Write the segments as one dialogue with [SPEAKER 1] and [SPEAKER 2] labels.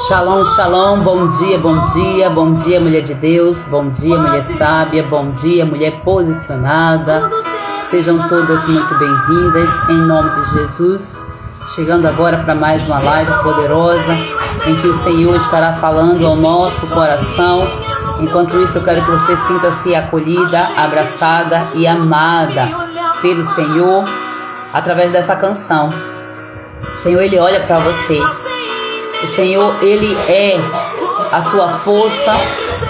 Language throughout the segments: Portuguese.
[SPEAKER 1] Shalom, shalom, bom dia, bom dia, bom dia, mulher de Deus, bom dia, mulher sábia, bom dia, mulher posicionada. Sejam todas muito bem-vindas, em nome de Jesus. Chegando agora para mais uma live poderosa, em que o Senhor estará falando ao nosso coração. Enquanto isso, eu quero que você sinta-se acolhida, abraçada e amada pelo Senhor, através dessa canção. O Senhor, Ele olha para você. O Senhor, Ele é a sua força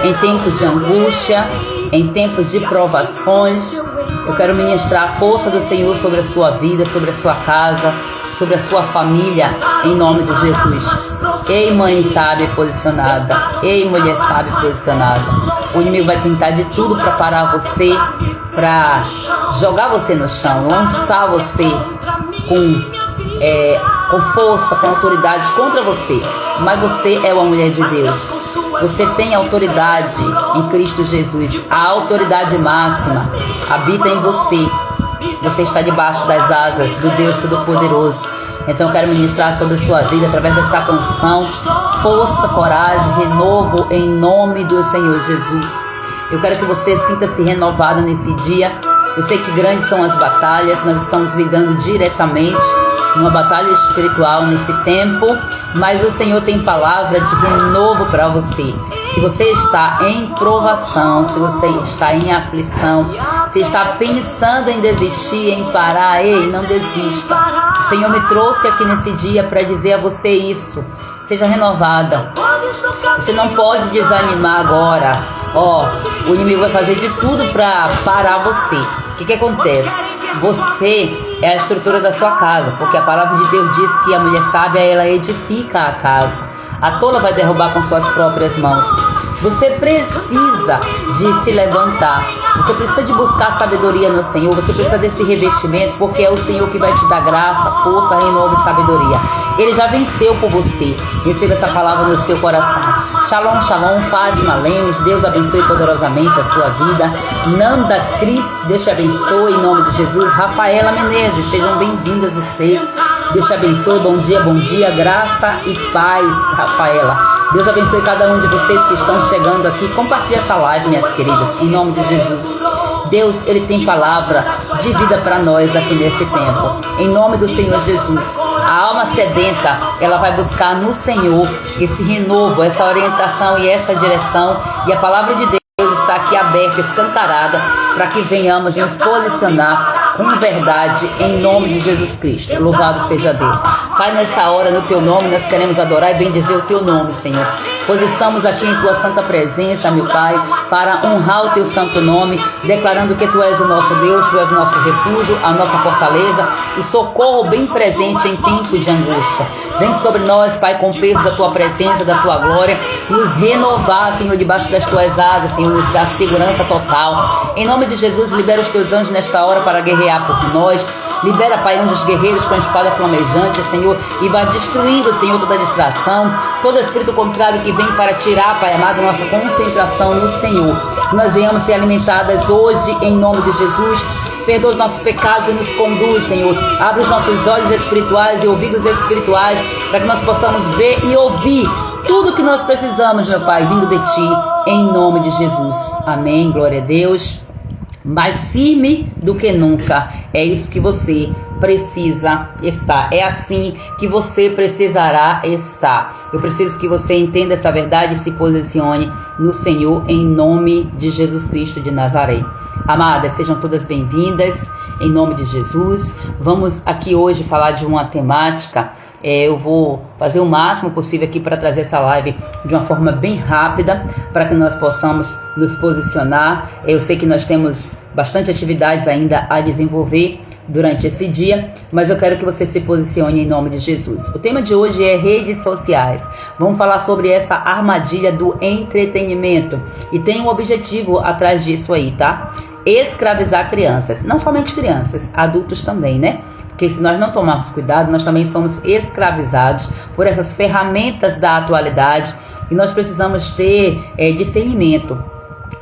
[SPEAKER 1] em tempos de angústia, em tempos de provações. Eu quero ministrar a força do Senhor sobre a sua vida, sobre a sua casa, sobre a sua família, em nome de Jesus. Ei, mãe sábia posicionada, ei, mulher sábia posicionada. O inimigo vai tentar de tudo para parar você, para jogar você no chão, lançar você com força, com autoridade contra você. Mas você é uma mulher de Deus. Você tem autoridade em Cristo Jesus. A autoridade máxima habita em você. Você está debaixo das asas do Deus Todo-Poderoso. Então eu quero ministrar sobre a sua vida através dessa canção. Força, coragem, renovo em nome do Senhor Jesus. Eu quero que você sinta-se renovado nesse dia. Eu sei que grandes são as batalhas. Nós estamos lidando diretamente uma batalha espiritual nesse tempo, mas o Senhor tem palavra de renovo para você. Se você está em provação, se você está em aflição, se está pensando em desistir, em parar, ei, não desista. O Senhor me trouxe aqui nesse dia para dizer a você isso. Seja renovada. Você não pode desanimar agora. O inimigo vai fazer de tudo para parar você. O que acontece? Você é a estrutura da sua casa, porque a palavra de Deus diz que a mulher sábia, ela edifica a casa. A tola vai derrubar com suas próprias mãos. Você precisa de se levantar. Você precisa de buscar sabedoria no Senhor. Você precisa desse revestimento, porque é o Senhor que vai te dar graça, força, renovo e sabedoria. Ele já venceu por você. Receba essa palavra no seu coração. Shalom, shalom, Fátima Lemes. Deus abençoe poderosamente a sua vida. Nanda Cris, Deus te abençoe em nome de Jesus. Rafaela Menezes, sejam bem-vindas vocês. Deus te abençoe, bom dia, graça e paz, Rafaela. Deus abençoe cada um de vocês que estão chegando aqui. Compartilhe essa live, minhas queridas, em nome de Jesus. Deus, Ele tem palavra de vida para nós aqui nesse tempo, em nome do Senhor Jesus. A alma sedenta, ela vai buscar no Senhor esse renovo, essa orientação e essa direção, e a palavra de Deus está aqui aberta, escancarada, para que venhamos nos posicionar com verdade em nome de Jesus Cristo. Louvado seja Deus. Pai, nessa hora, no Teu nome, nós queremos adorar e bendizer o Teu nome, Senhor. Pois estamos aqui em Tua santa presença, meu Pai, para honrar o Teu santo nome, declarando que Tu és o nosso Deus, Tu és o nosso refúgio, a nossa fortaleza, o socorro bem presente em tempo de angústia. Vem sobre nós, Pai, com o peso da Tua presença, da Tua glória, nos renovar, Senhor, debaixo das Tuas asas, Senhor, nos dar segurança total. Em nome de Jesus, libera os Teus anjos nesta hora para guerrear por nós. Libera, Pai, anjos guerreiros com a espada flamejante, Senhor, e vai destruindo, Senhor, toda distração, todo espírito contrário que vem para tirar, Pai amado, nossa concentração no Senhor. Nós venhamos ser alimentadas hoje em nome de Jesus. Perdoa os nossos pecados e nos conduz, Senhor. Abre os nossos olhos espirituais e ouvidos espirituais para que nós possamos ver e ouvir tudo que nós precisamos, meu Pai, vindo de Ti, em nome de Jesus. Amém, glória a Deus. Mais firme do que nunca, é isso que você precisa estar, é assim que você precisará estar. Eu preciso que você entenda essa verdade e se posicione no Senhor, em nome de Jesus Cristo de Nazaré. Amadas, sejam todas bem-vindas, em nome de Jesus. Vamos aqui hoje falar de uma temática. Eu vou fazer o máximo possível aqui para trazer essa live de uma forma bem rápida, para que nós possamos nos posicionar. Eu sei que nós temos bastante atividades ainda a desenvolver durante esse dia, mas eu quero que você se posicione em nome de Jesus. O tema de hoje é redes sociais. Vamos falar sobre essa armadilha do entretenimento, e tem um objetivo atrás disso aí, tá? Escravizar crianças, não somente crianças, adultos também, né? Porque se nós não tomarmos cuidado, nós também somos escravizados por essas ferramentas da atualidade, e nós precisamos ter discernimento.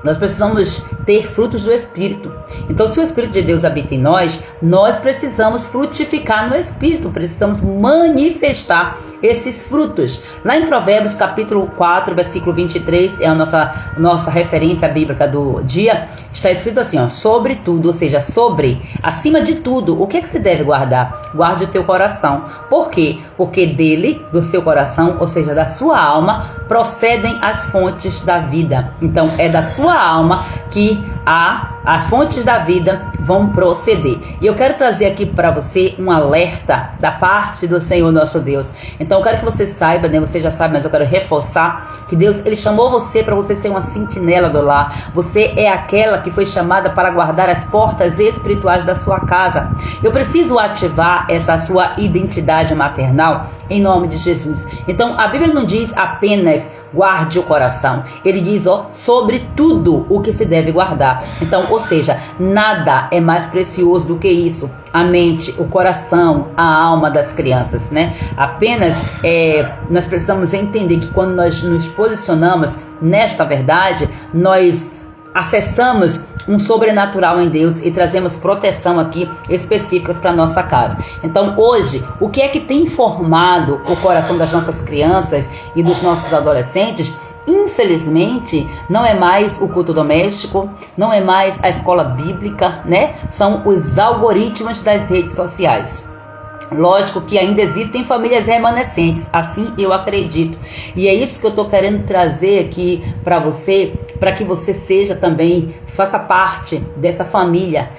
[SPEAKER 1] Nós precisamos ter frutos do Espírito. Então, se o Espírito de Deus habita em nós, nós precisamos frutificar no Espírito, precisamos manifestar esses frutos. Lá em Provérbios capítulo 4, versículo 23, é a nossa referência bíblica do dia, está escrito assim, ó, sobre tudo, ou seja, sobre, acima de tudo, o que é que se deve guardar? Guarde o teu coração. Por quê? Porque dele, do seu coração, ou seja, da sua alma, procedem as fontes da vida. Então, é da sua alma que as fontes da vida vão proceder. E eu quero trazer aqui para você um alerta da parte do Senhor nosso Deus. Então eu quero que você saiba, né? Você já sabe, mas eu quero reforçar que Deus, Ele chamou você para você ser uma sentinela do lar. Você é aquela que foi chamada para guardar as portas espirituais da sua casa. Eu preciso ativar essa sua identidade maternal em nome de Jesus. Então a Bíblia não diz apenas guarde o coração. Ele diz, ó, sobre tudo o que se deve guardar. Então, ou seja, nada é mais precioso do que isso. A mente, o coração, a alma das crianças, né? Apenas nós precisamos entender que quando nós nos posicionamos nesta verdade, nós acessamos um sobrenatural em Deus e trazemos proteção aqui específicas para nossa casa. Então hoje, o que é que tem formado o coração das nossas crianças e dos nossos adolescentes? Infelizmente, não é mais o culto doméstico, não é mais a escola bíblica, né? São os algoritmos das redes sociais. Lógico que ainda existem famílias remanescentes, assim eu acredito. E é isso que eu estou querendo trazer aqui para você, para que você seja também, faça parte dessa família,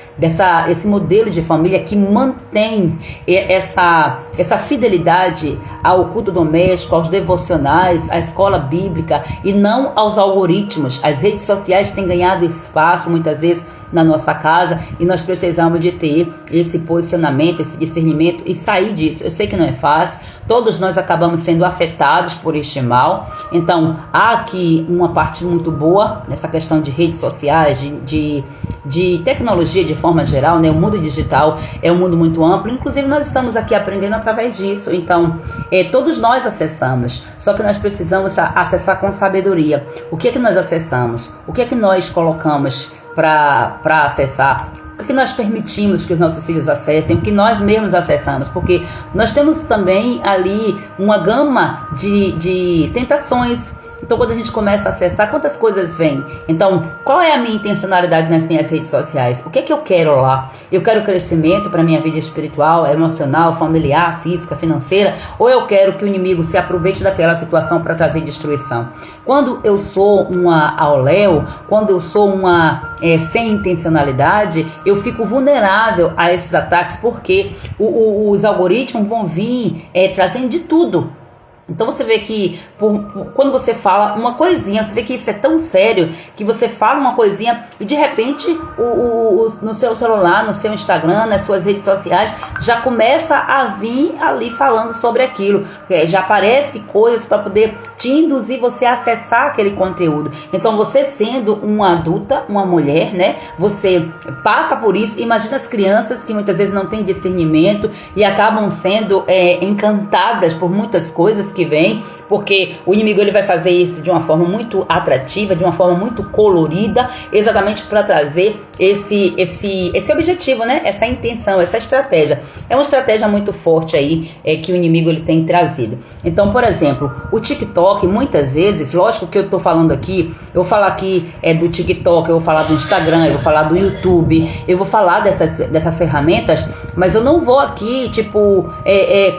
[SPEAKER 1] esse modelo de família que mantém essa fidelidade ao culto doméstico, aos devocionais, à escola bíblica e não aos algoritmos. As redes sociais têm ganhado espaço muitas vezes na nossa casa e nós precisamos de ter esse posicionamento, esse discernimento e sair disso. Eu sei que não é fácil, todos nós acabamos sendo afetados por este mal. Então há aqui uma parte muito boa nessa questão de redes sociais, de tecnologia de forma geral, né? O mundo digital é um mundo muito amplo, inclusive nós estamos aqui aprendendo através disso. Então todos nós acessamos, só que nós precisamos acessar com sabedoria. O que é que nós acessamos? O que é que nós colocamos para acessar? O que nós permitimos que os nossos filhos acessem, o que nós mesmos acessamos, porque nós temos também ali uma gama de tentações. Então quando a gente começa a acessar, quantas coisas vêm? Então qual é a minha intencionalidade nas minhas redes sociais? O que é que eu quero lá? Eu quero crescimento para minha vida espiritual, emocional, familiar, física, financeira? Ou eu quero que o inimigo se aproveite daquela situação para trazer destruição? Quando eu sou uma auléu, quando eu sou uma sem intencionalidade, eu fico vulnerável a esses ataques, porque os algoritmos vão vir trazendo de tudo. Então você vê que quando você fala uma coisinha, você vê que isso é tão sério, que você fala uma coisinha e de repente no seu celular, no seu Instagram, nas suas redes sociais, já começa a vir ali falando sobre aquilo. Já aparece coisas para poder te induzir você a acessar aquele conteúdo. Então você sendo uma adulta, uma mulher, né? Você passa por isso. Imagina as crianças que muitas vezes não têm discernimento e acabam sendo encantadas por muitas coisas que vem, porque o inimigo ele vai fazer isso de uma forma muito atrativa, de uma forma muito colorida, exatamente para trazer esse objetivo, né? Essa intenção, essa estratégia. É uma estratégia muito forte aí que o inimigo ele tem trazido. Então, por exemplo, o TikTok, muitas vezes, lógico que eu tô falando aqui, eu vou falar aqui do TikTok, eu vou falar do Instagram, eu vou falar do YouTube, eu vou falar dessas ferramentas, mas eu não vou aqui,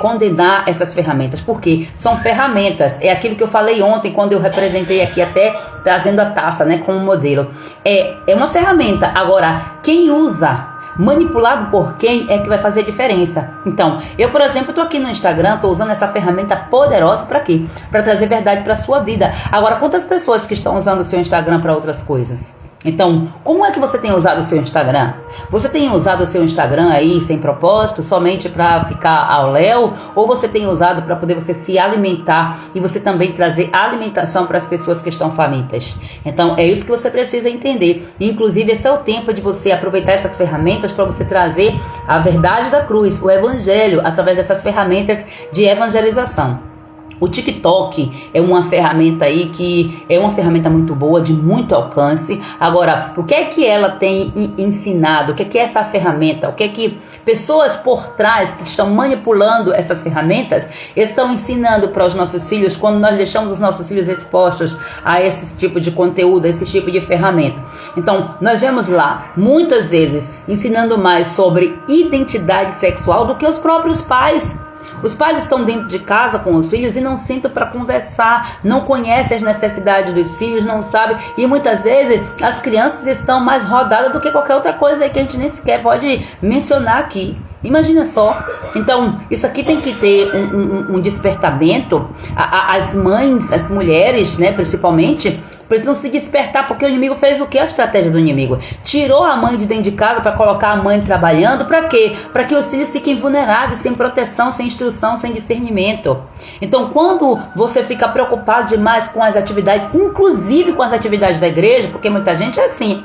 [SPEAKER 1] condenar essas ferramentas, porque são ferramentas. É aquilo que eu falei ontem, quando eu representei aqui, até trazendo a taça, né, como modelo. É uma ferramenta. Agora, quem usa, manipulado por quem, é que vai fazer a diferença. Então, eu, por exemplo, estou aqui no Instagram, estou usando essa ferramenta poderosa para quê? Para trazer verdade para a sua vida. Agora, quantas pessoas que estão usando o seu Instagram para outras coisas? Então, como é que você tem usado o seu Instagram? Você tem usado o seu Instagram aí sem propósito, somente para ficar ao léu? Ou você tem usado para poder você se alimentar e você também trazer alimentação para as pessoas que estão famintas? Então, é isso que você precisa entender. Inclusive, esse é o tempo de você aproveitar essas ferramentas para você trazer a verdade da cruz, o evangelho, através dessas ferramentas de evangelização. O TikTok é uma ferramenta aí que é uma ferramenta muito boa, de muito alcance. Agora, o que é que ela tem ensinado? O que é essa ferramenta? O que é que pessoas por trás que estão manipulando essas ferramentas estão ensinando para os nossos filhos quando nós deixamos os nossos filhos expostos a esse tipo de conteúdo, a esse tipo de ferramenta? Então, nós vemos lá, muitas vezes, ensinando mais sobre identidade sexual do que os próprios pais. Os pais estão dentro de casa com os filhos e não sentam para conversar, não conhecem as necessidades dos filhos, não sabem. E muitas vezes as crianças estão mais rodadas do que qualquer outra coisa aí que a gente nem sequer pode mencionar aqui. Imagina só. Então, isso aqui tem que ter um despertamento. As mães, as mulheres, né, principalmente, precisam se despertar, porque o inimigo fez o que? A estratégia do inimigo tirou a mãe de dentro de casa para colocar a mãe trabalhando. Para quê? Para que os filhos fiquem vulneráveis, sem proteção, sem instrução, sem discernimento. Então, quando você fica preocupado demais com as atividades, inclusive com as atividades da igreja, porque muita gente é assim: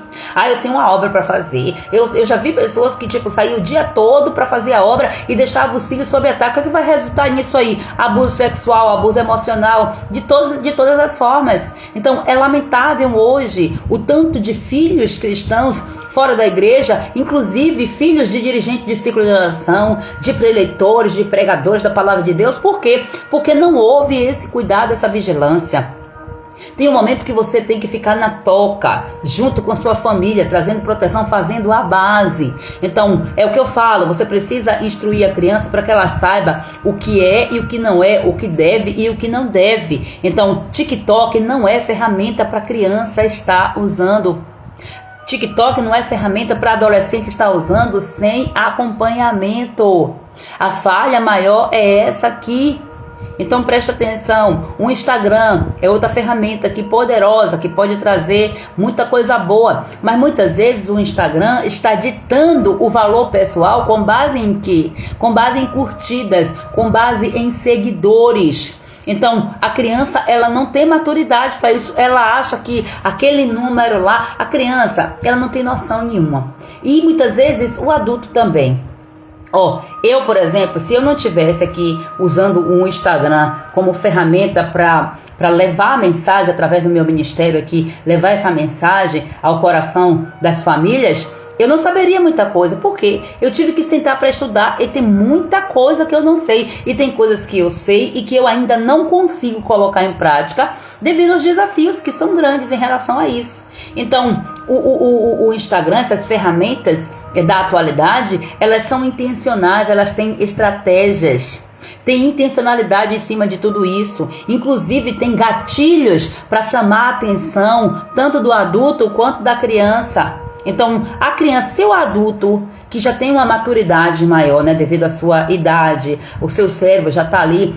[SPEAKER 1] eu tenho uma obra para fazer. Eu já vi pessoas que saíam o dia todo para fazer a obra e deixavam os filhos sob ataque. O que vai resultar nisso aí? Abuso sexual, abuso emocional, de todas as formas. Então, é lamentável hoje o tanto de filhos cristãos fora da igreja, inclusive filhos de dirigentes de ciclo de oração, de preleitores, de pregadores da palavra de Deus. Por quê? Porque não houve esse cuidado, essa vigilância. Tem um momento que você tem que ficar na toca, junto com a sua família, trazendo proteção, fazendo a base. Então, é o que eu falo, você precisa instruir a criança para que ela saiba o que é e o que não é, o que deve e o que não deve. Então, TikTok não é ferramenta para criança estar usando. TikTok não é ferramenta para adolescente estar usando sem acompanhamento. A falha maior é essa aqui. Então preste atenção, o Instagram é outra ferramenta que poderosa, que pode trazer muita coisa boa, mas muitas vezes o Instagram está ditando o valor pessoal com base em quê? Com base em curtidas, com base em seguidores. Então, a criança, ela não tem maturidade para isso. Ela acha que aquele número lá, a criança, ela não tem noção nenhuma. E muitas vezes o adulto também. Eu, por exemplo, se eu não tivesse aqui usando o Instagram como ferramenta para levar a mensagem através do meu ministério aqui, levar essa mensagem ao coração das famílias, eu não saberia muita coisa. Por quê? Eu tive que sentar para estudar e tem muita coisa que eu não sei. E tem coisas que eu sei e que eu ainda não consigo colocar em prática devido aos desafios que são grandes em relação a isso. Então, o Instagram, essas ferramentas da atualidade, elas são intencionais, elas têm estratégias. Tem intencionalidade em cima de tudo isso. Inclusive tem gatilhos para chamar a atenção tanto do adulto quanto da criança. Então, a criança, seu adulto, que já tem uma maturidade maior, né, devido à sua idade, o seu cérebro já está ali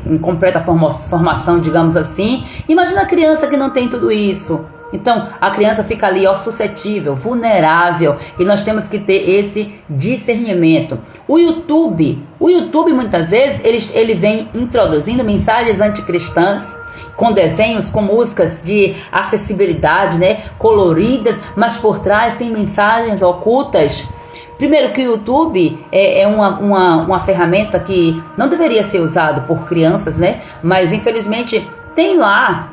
[SPEAKER 1] em completa formação, digamos assim. Imagina a criança que não tem tudo isso. Então, a criança fica ali, suscetível, vulnerável, e nós temos que ter esse discernimento. O YouTube muitas vezes, ele vem introduzindo mensagens anticristãs, com desenhos, com músicas de acessibilidade, né, coloridas, mas por trás tem mensagens ocultas. Primeiro que o YouTube é uma ferramenta que não deveria ser usada por crianças, né, mas infelizmente tem lá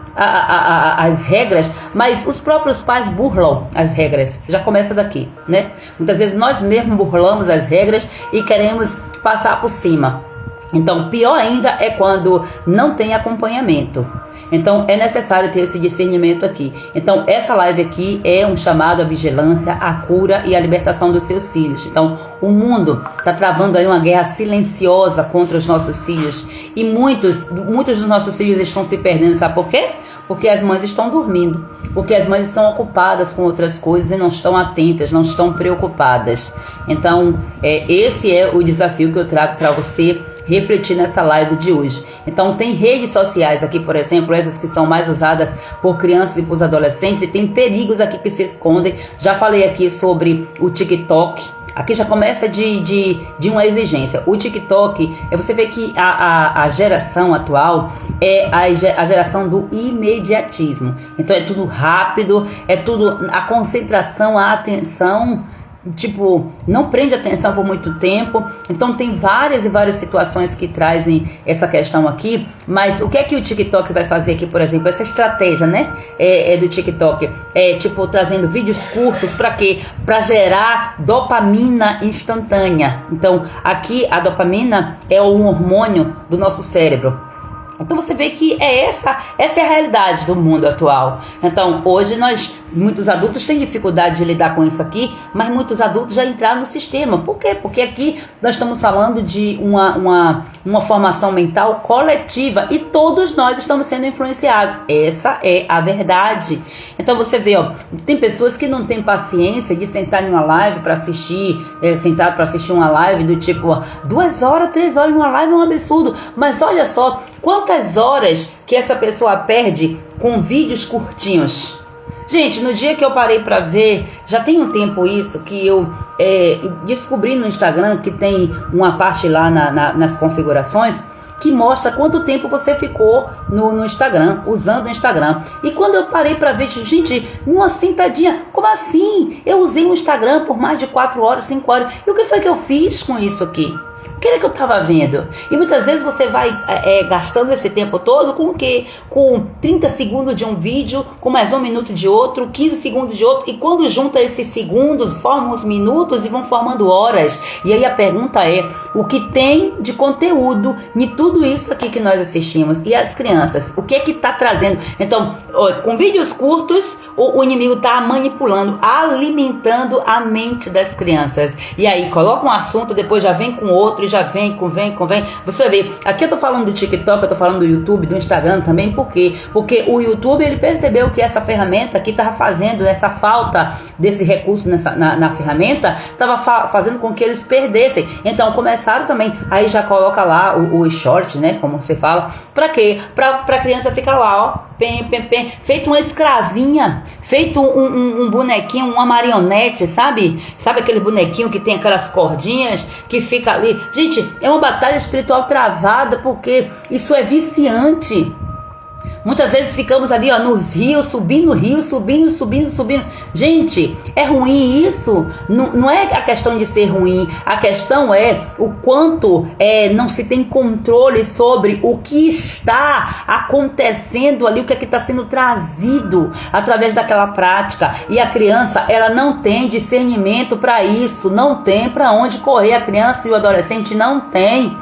[SPEAKER 1] as regras, mas os próprios pais burlam as regras. Já começa daqui, né? Muitas vezes nós mesmos burlamos as regras e queremos passar por cima. Então, pior ainda é quando não tem acompanhamento. Então, é necessário ter esse discernimento aqui. Então, essa live aqui é um chamado à vigilância, à cura e à libertação dos seus filhos. Então, o mundo está travando aí uma guerra silenciosa contra os nossos filhos. E muitos dos nossos filhos estão se perdendo. Sabe por quê? Porque as mães estão dormindo. Porque as mães estão ocupadas com outras coisas e não estão atentas, não estão preocupadas. Então, esse é o desafio que eu trago para você refletir nessa live de hoje. Então, tem redes sociais aqui, por exemplo, essas que são mais usadas por crianças e por adolescentes, e tem perigos aqui que se escondem. Já falei aqui sobre o TikTok. Aqui já começa de uma exigência. O TikTok, você vê que a geração atual é a geração do imediatismo. Então é tudo rápido, é tudo, a concentração, a atenção tipo, não prende atenção por muito tempo. Então tem várias e várias situações que trazem essa questão aqui. Mas o que o TikTok vai fazer aqui, por exemplo? Essa estratégia, né, do TikTok, tipo, trazendo vídeos curtos, para quê? Para gerar dopamina instantânea. Então aqui a dopamina é um hormônio do nosso cérebro. Então você vê que essa é a realidade do mundo atual. Então hoje muitos adultos têm dificuldade de lidar com isso aqui, mas muitos adultos já entraram no sistema. Por quê? Porque aqui nós estamos falando de uma formação mental coletiva e todos nós estamos sendo influenciados. Essa é a verdade. Então você vê, tem pessoas que não têm paciência de sentar em uma live para assistir, sentar para assistir uma live do tipo 2 horas, 3 horas em uma live, é um absurdo. Mas olha só quantas horas que essa pessoa perde com vídeos curtinhos. Gente, no dia que eu parei para ver, já tem um tempo isso, que eu descobri no Instagram que tem uma parte lá nas configurações que mostra quanto tempo você ficou no Instagram, usando o Instagram. E quando eu parei para ver, gente, numa sentadinha, como assim? Eu usei o Instagram por mais de 4 horas, 5 horas. E o que foi que eu fiz com isso aqui? O que era que eu estava vendo? E muitas vezes você vai gastando esse tempo todo com o quê? Com 30 segundos de um vídeo, com mais 1 minuto de outro, 15 segundos de outro. E quando junta esses segundos, formam os minutos e vão formando horas. E aí a pergunta é, o que tem de conteúdo em tudo isso aqui que nós assistimos? E as crianças, o que é que está trazendo? Então, com vídeos curtos, o inimigo está manipulando, alimentando a mente das crianças. E aí coloca um assunto, depois já vem com outro, já vem. Você vai ver, aqui eu tô falando do TikTok, eu tô falando do YouTube, do Instagram também. Por quê? Porque o YouTube, ele percebeu que essa ferramenta aqui tava fazendo, essa falta desse recurso na ferramenta, tava fazendo com que eles perdessem. Então começaram também, aí já coloca lá o short, né, como você fala, pra quê? Pra criança ficar lá, feito uma escravinha, feito um bonequinho, uma marionete, sabe aquele bonequinho que tem aquelas cordinhas que fica ali. Gente, é uma batalha espiritual travada, porque isso é viciante. Muitas vezes ficamos ali no rio, subindo. Gente, é ruim isso? Não é a questão de ser ruim. A questão é o quanto não se tem controle sobre o que está acontecendo ali, o que é que está sendo trazido através daquela prática. E a criança, ela não tem discernimento para isso, não tem para onde correr. A criança e o adolescente não tem.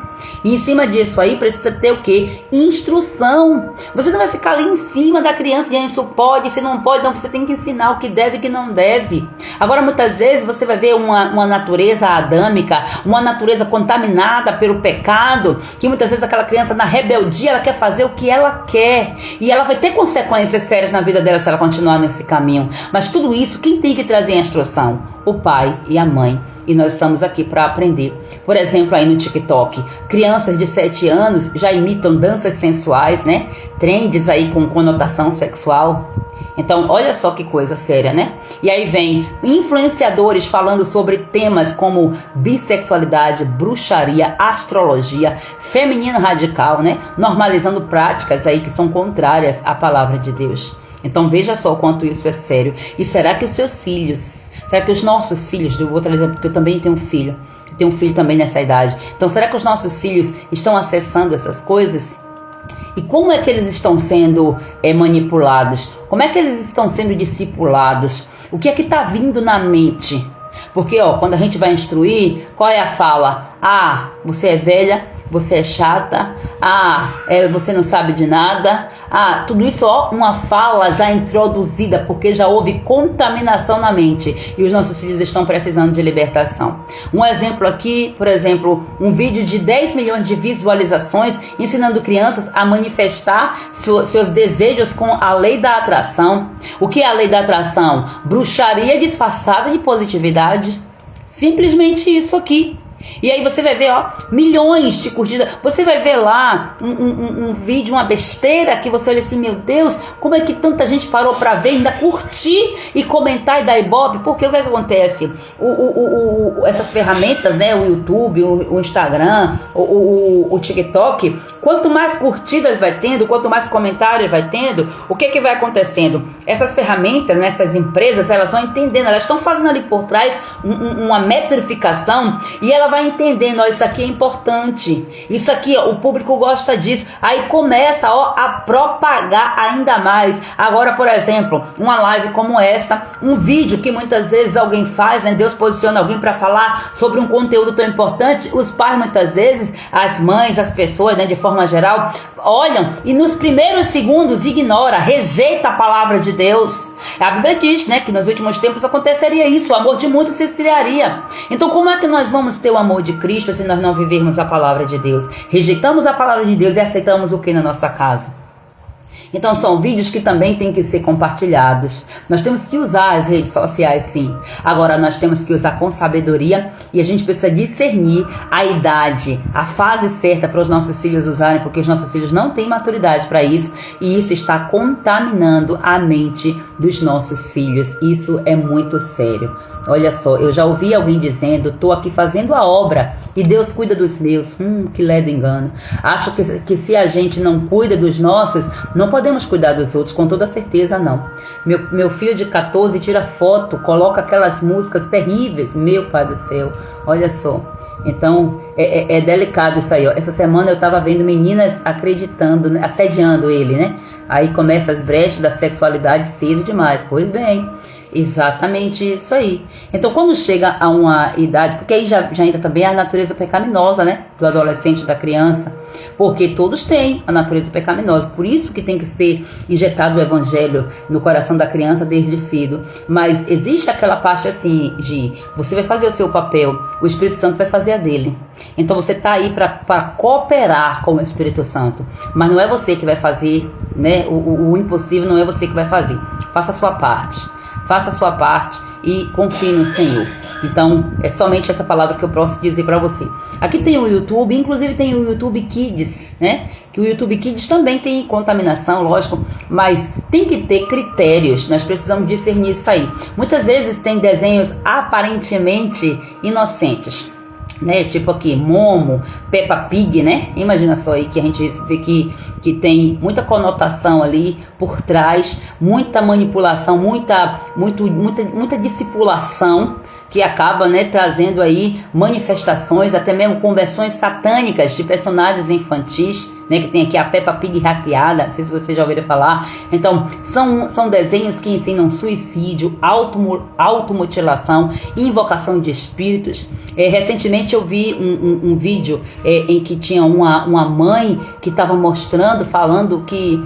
[SPEAKER 1] E em cima disso aí precisa ter o quê? Instrução. Você não vai ficar ali em cima da criança e isso pode, isso não pode. Não, você tem que ensinar o que deve e o que não deve. Agora muitas vezes você vai ver uma natureza adâmica, uma natureza contaminada pelo pecado, que muitas vezes aquela criança na rebeldia, ela quer fazer o que ela quer, e ela vai ter consequências sérias na vida dela se ela continuar nesse caminho. Mas tudo isso, quem tem que trazer a instrução? O pai e a mãe. E nós estamos aqui para aprender. Por exemplo, aí no TikTok, crianças de 7 anos já imitam danças sensuais, né? Trends aí com conotação sexual. Então, olha só que coisa séria, né? E aí vem influenciadores falando sobre temas como bissexualidade, bruxaria, astrologia, feminino radical, né? Normalizando práticas aí que são contrárias à palavra de Deus. Então veja só o quanto isso é sério. E será que os seus filhos, será que os nossos filhos, eu vou trazer porque eu também tenho um filho também nessa idade. Então será que os nossos filhos estão acessando essas coisas? E como é que eles estão sendo manipulados? Como é que eles estão sendo discipulados? O que é que está vindo na mente? Porque quando a gente vai instruir, qual é a fala? Ah, você é velha, você é chata, você não sabe de nada, tudo isso uma fala já introduzida, porque já houve contaminação na mente e os nossos filhos estão precisando de libertação. Um exemplo aqui, por exemplo, um vídeo de 10 milhões de visualizações ensinando crianças a manifestar seus desejos com a lei da atração. O que é a lei da atração? Bruxaria disfarçada de positividade. Simplesmente isso aqui. E aí você vai ver, milhões de curtidas. Você vai ver lá um vídeo, uma besteira, que você olha assim, meu Deus, como é que tanta gente parou pra ver, ainda curtir e comentar e dar ibope? Porque o que acontece? Essas ferramentas, né, o YouTube, o Instagram, o TikTok, quanto mais curtidas vai tendo, quanto mais comentários vai tendo, o que vai acontecendo? essas ferramentas, nessas empresas, elas vão entendendo, elas estão fazendo ali por trás uma metrificação, e ela vai entendendo, ó, isso aqui é importante, isso aqui, ó, o público gosta disso, aí começa, ó, a propagar ainda mais. Agora, por exemplo, uma live como essa, um vídeo que muitas vezes alguém faz, né? Deus posiciona alguém para falar sobre um conteúdo tão importante, os pais muitas vezes, as mães, as pessoas, né, de forma geral, olham e nos primeiros segundos ignora, rejeita a palavra de Deus. A Bíblia diz, né, que nos últimos tempos aconteceria isso, o amor de muitos se esfriaria. Então como é que nós vamos ter o amor de Cristo se nós não vivermos a palavra de Deus? Rejeitamos a palavra de Deus e aceitamos o que na nossa casa? Então são vídeos que também têm que ser compartilhados. Nós temos que usar as redes sociais, sim. Agora nós temos que usar com sabedoria, e a gente precisa discernir a idade, a fase certa para os nossos filhos usarem, porque os nossos filhos não têm maturidade para isso, e isso está contaminando a mente dos nossos filhos. Isso é muito sério. Olha só, eu já ouvi alguém dizendo: estou aqui fazendo a obra e Deus cuida dos meus. Que ledo engano. Acho que se a gente não cuida dos nossos, não podemos cuidar dos outros, com toda certeza não. Meu filho de 14 tira foto, coloca aquelas músicas terríveis, meu pai do céu, olha só. Então é delicado isso aí, ó. Essa semana eu estava vendo meninas acreditando, né, assediando ele, né? Aí começa as brechas da sexualidade cedo demais. Pois bem, exatamente isso aí. Então quando chega a uma idade, porque aí já entra também a natureza pecaminosa, né, do adolescente, da criança, porque todos têm a natureza pecaminosa, por isso que tem que ser injetado o evangelho no coração da criança desde cedo. Mas existe aquela parte assim de você vai fazer o seu papel, o Espírito Santo vai fazer a dele. Então você está aí para cooperar com o Espírito Santo, mas não é você que vai fazer, né, o impossível não é você que vai fazer. Faça a sua parte. Faça a sua parte e confie no Senhor. Então, é somente essa palavra que eu posso dizer para você. Aqui tem o YouTube, inclusive tem o YouTube Kids, né? Que o YouTube Kids também tem contaminação, lógico, mas tem que ter critérios. Nós precisamos discernir isso aí. Muitas vezes tem desenhos aparentemente inocentes, né? Tipo aqui, Momo, Peppa Pig, né? Imagina só aí que a gente vê que tem muita conotação ali por trás, muita manipulação, muita dissimulação, que acaba, né, trazendo aí manifestações, até mesmo conversões satânicas de personagens infantis, né, que tem aqui a Peppa Pig hackeada, não sei se vocês já ouviram falar. Então, são desenhos que ensinam suicídio, automutilação, invocação de espíritos. Recentemente eu vi um vídeo em que tinha uma mãe que estava mostrando, falando que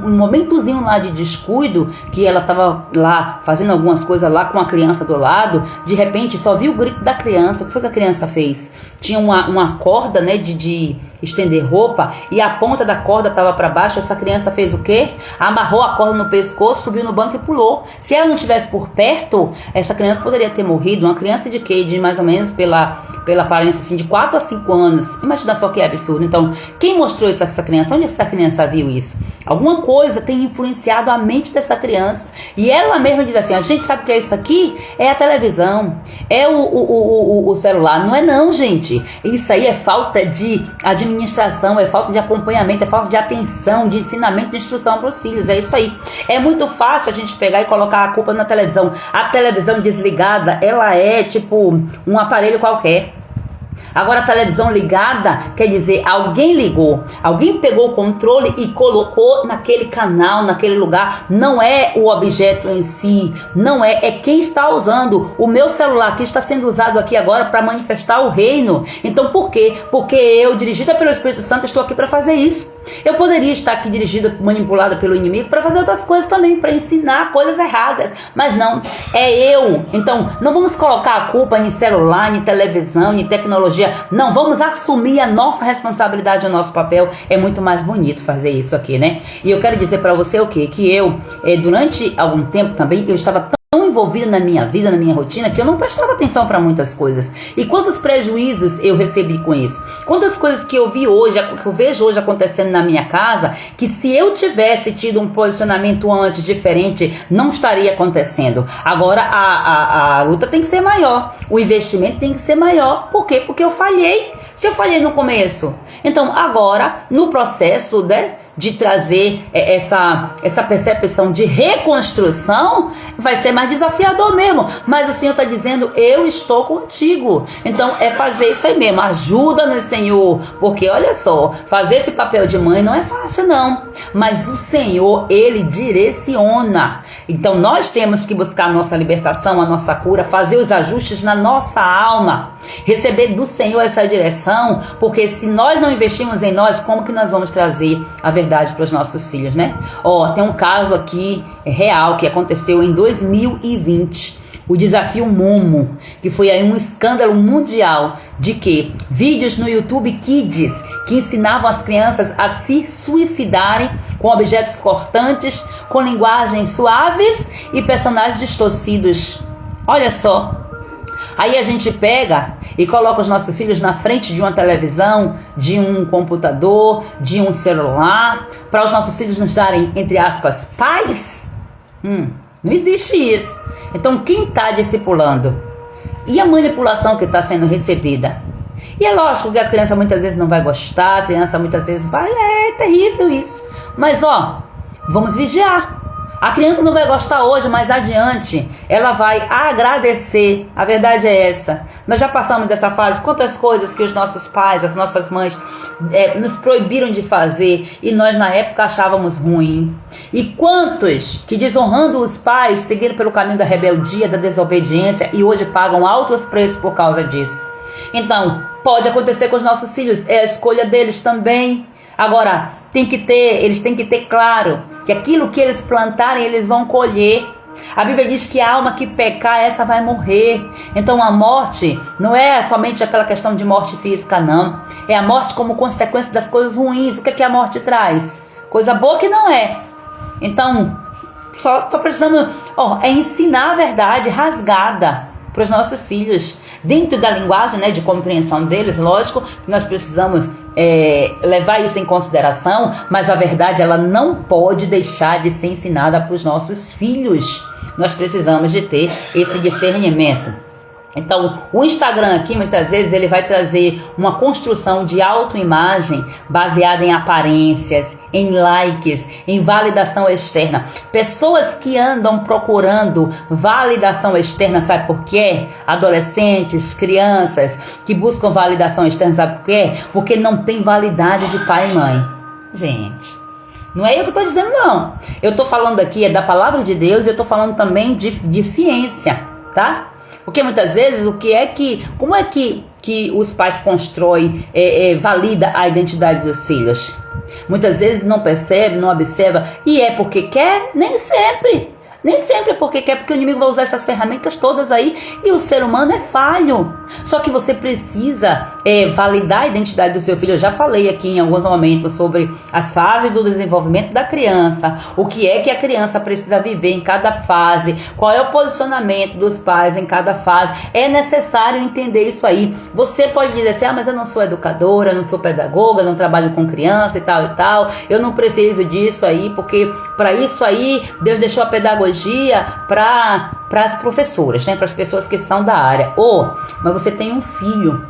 [SPEAKER 1] um momentozinho lá de descuido, que ela estava lá fazendo algumas coisas lá com a criança do lado, de repente só viu o grito da criança. O que foi que a criança fez? Tinha uma corda, né, de estender roupa, e a ponta da corda estava para baixo. Essa criança fez o quê? Amarrou a corda no pescoço, subiu no banco e pulou. Se ela não estivesse por perto, essa criança poderia ter morrido. Uma criança de quê? De mais ou menos, pela aparência assim, de 4 a 5 anos. Imagina só que absurdo. Então, quem mostrou isso a essa criança? Onde essa criança viu isso? Alguma coisa tem influenciado a mente dessa criança, e ela mesma diz assim: a gente sabe que é isso aqui, é a televisão, é o celular. Não é não, gente. Isso aí é falta de administração, é falta de acompanhamento, é falta de atenção, de ensinamento, de instrução para os filhos. É isso aí. É muito fácil a gente pegar e colocar a culpa na televisão. A televisão desligada, ela é tipo um aparelho qualquer. Agora, a televisão ligada quer dizer alguém ligou, alguém pegou o controle e colocou naquele canal, naquele lugar. Não é o objeto em si, não é quem está usando. O meu celular que está sendo usado aqui agora para manifestar o reino. Então por quê? Porque eu, dirigida pelo Espírito Santo, estou aqui para fazer isso. Eu poderia estar aqui dirigida, manipulada pelo inimigo para fazer outras coisas também, para ensinar coisas erradas, mas não, é eu. Então não vamos colocar a culpa em celular, em televisão, em tecnologia. Não, vamos assumir a nossa responsabilidade, o nosso papel. É muito mais bonito fazer isso aqui, né? E eu quero dizer para você o quê? Que eu, durante algum tempo também, eu estava tão envolvido na minha vida, na minha rotina, que eu não prestava atenção para muitas coisas. E quantos prejuízos eu recebi com isso? Quantas coisas que eu vi hoje, que eu vejo hoje acontecendo na minha casa, que se eu tivesse tido um posicionamento antes diferente, não estaria acontecendo. Agora a luta tem que ser maior, o investimento tem que ser maior. Por quê? Porque eu falhei. Se eu falhei no começo, então agora no processo, né, de trazer essa percepção de reconstrução, vai ser mais desafiador mesmo. Mas o Senhor está dizendo, eu estou contigo. Então é fazer isso aí mesmo, ajuda-nos, Senhor. Porque olha só, fazer esse papel de mãe não é fácil não. Mas o Senhor, Ele direciona. Então nós temos que buscar a nossa libertação, a nossa cura, fazer os ajustes na nossa alma. Receber do Senhor essa direção, porque se nós não investirmos em nós, como que nós vamos trazer a verdade para os nossos filhos, né? Tem um caso aqui real que aconteceu em 2020, o desafio Momo, que foi aí um escândalo mundial de que vídeos no YouTube Kids que ensinavam as crianças a se suicidarem com objetos cortantes, com linguagens suaves e personagens distorcidos. Olha só. Aí a gente pega e coloca os nossos filhos na frente de uma televisão, de um computador, de um celular, para os nossos filhos nos darem, entre aspas, paz? Não existe isso. Então quem está discipulando? E a manipulação que está sendo recebida? E é lógico que a criança muitas vezes não vai gostar, a criança muitas vezes vai, é terrível isso. Mas vamos vigiar. A criança não vai gostar hoje, mas adiante ela vai agradecer. A verdade é essa. Nós já passamos dessa fase. Quantas coisas que os nossos pais, as nossas mães nos proibiram de fazer e nós na época achávamos ruim. E quantos que desonrando os pais seguiram pelo caminho da rebeldia, da desobediência e hoje pagam altos preços por causa disso. Então, pode acontecer com os nossos filhos. É a escolha deles também. Agora, eles têm que ter claro que aquilo que eles plantarem, eles vão colher. A Bíblia diz que a alma que pecar, essa vai morrer. Então a morte não é somente aquela questão de morte física, não. É a morte como consequência das coisas ruins. O que é que a morte traz? Coisa boa que não é. Então, só precisamos ensinar a verdade rasgada para os nossos filhos, dentro da linguagem, né, de compreensão deles. Lógico que nós precisamos levar isso em consideração, mas a verdade ela não pode deixar de ser ensinada para os nossos filhos. Nós precisamos de ter esse discernimento. Então, o Instagram aqui, muitas vezes, ele vai trazer uma construção de autoimagem baseada em aparências, em likes, em validação externa. Pessoas que andam procurando validação externa, sabe por quê? Adolescentes, crianças que buscam validação externa, sabe por quê? Porque não tem validade de pai e mãe. Gente, não é eu que estou dizendo, não. Eu estou falando aqui da palavra de Deus e eu estou falando também de ciência, tá? Porque muitas vezes, como é que os pais constroem, valida a identidade dos filhos? Muitas vezes não percebe, não observa, e é porque quer? Nem sempre. Nem sempre é porque quer, porque o inimigo vai usar essas ferramentas todas aí e o ser humano é falho. Só que você precisa validar a identidade do seu filho. Eu já falei aqui em alguns momentos sobre as fases do desenvolvimento da criança, o que é que a criança precisa viver em cada fase, qual é o posicionamento dos pais em cada fase. É necessário entender isso aí. Você pode dizer assim, mas eu não sou educadora, eu não sou pedagoga, eu não trabalho com criança e tal, eu não preciso disso aí, porque para isso aí Deus deixou a pedagogia para as professoras, né? Para as pessoas que são da área. Mas você tem um filho.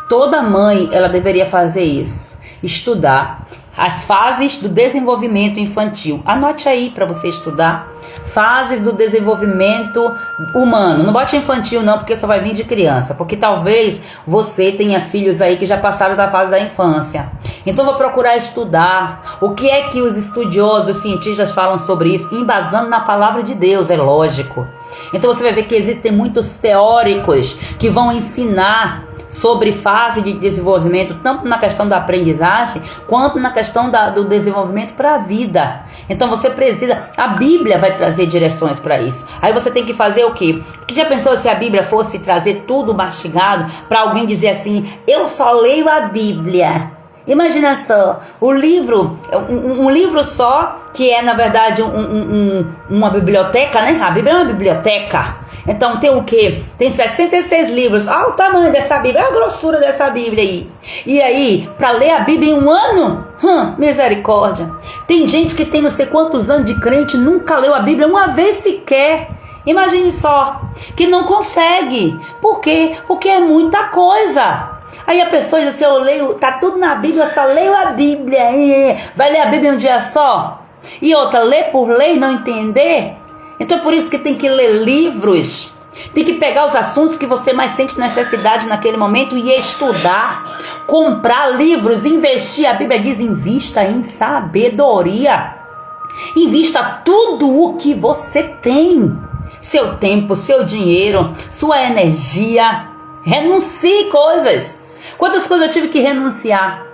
[SPEAKER 1] Toda mãe, ela deveria fazer isso. Estudar as fases do desenvolvimento infantil. Anote aí para você estudar. Fases do desenvolvimento humano. Não bote infantil não, porque só vai vir de criança. Porque talvez você tenha filhos aí que já passaram da fase da infância. Então vou procurar estudar. O que é que os estudiosos, os cientistas falam sobre isso? Embasando na palavra de Deus, é lógico. Então você vai ver que existem muitos teóricos que vão ensinar sobre fase de desenvolvimento, tanto na questão da aprendizagem, quanto na questão do desenvolvimento para a vida. Então você precisa, a Bíblia vai trazer direções para isso. Aí você tem que fazer o quê? Porque já pensou se a Bíblia fosse trazer tudo mastigado, para alguém dizer assim, eu só leio a Bíblia? Imagina só, o livro, um livro só, que é na verdade uma biblioteca, né? A Bíblia é uma biblioteca. Então tem o quê? Tem 66 livros. Olha o tamanho dessa Bíblia, olha a grossura dessa Bíblia aí. E aí, para ler a Bíblia em um ano? Misericórdia. Tem gente que tem não sei quantos anos de crente, nunca leu a Bíblia uma vez sequer. Imagine só, que não consegue. Por quê? Porque é muita coisa. Aí a pessoa diz assim, eu leio, tá tudo na Bíblia, eu só leio a Bíblia. Vai ler a Bíblia um dia só? E outra, ler por ler e não entender? Então é por isso que tem que ler livros. Tem que pegar os assuntos que você mais sente necessidade naquele momento e estudar. Comprar livros, investir. A Bíblia diz, invista em sabedoria. Invista tudo o que você tem. Seu tempo, seu dinheiro, sua energia. Renuncie coisas. Quantas coisas eu tive que renunciar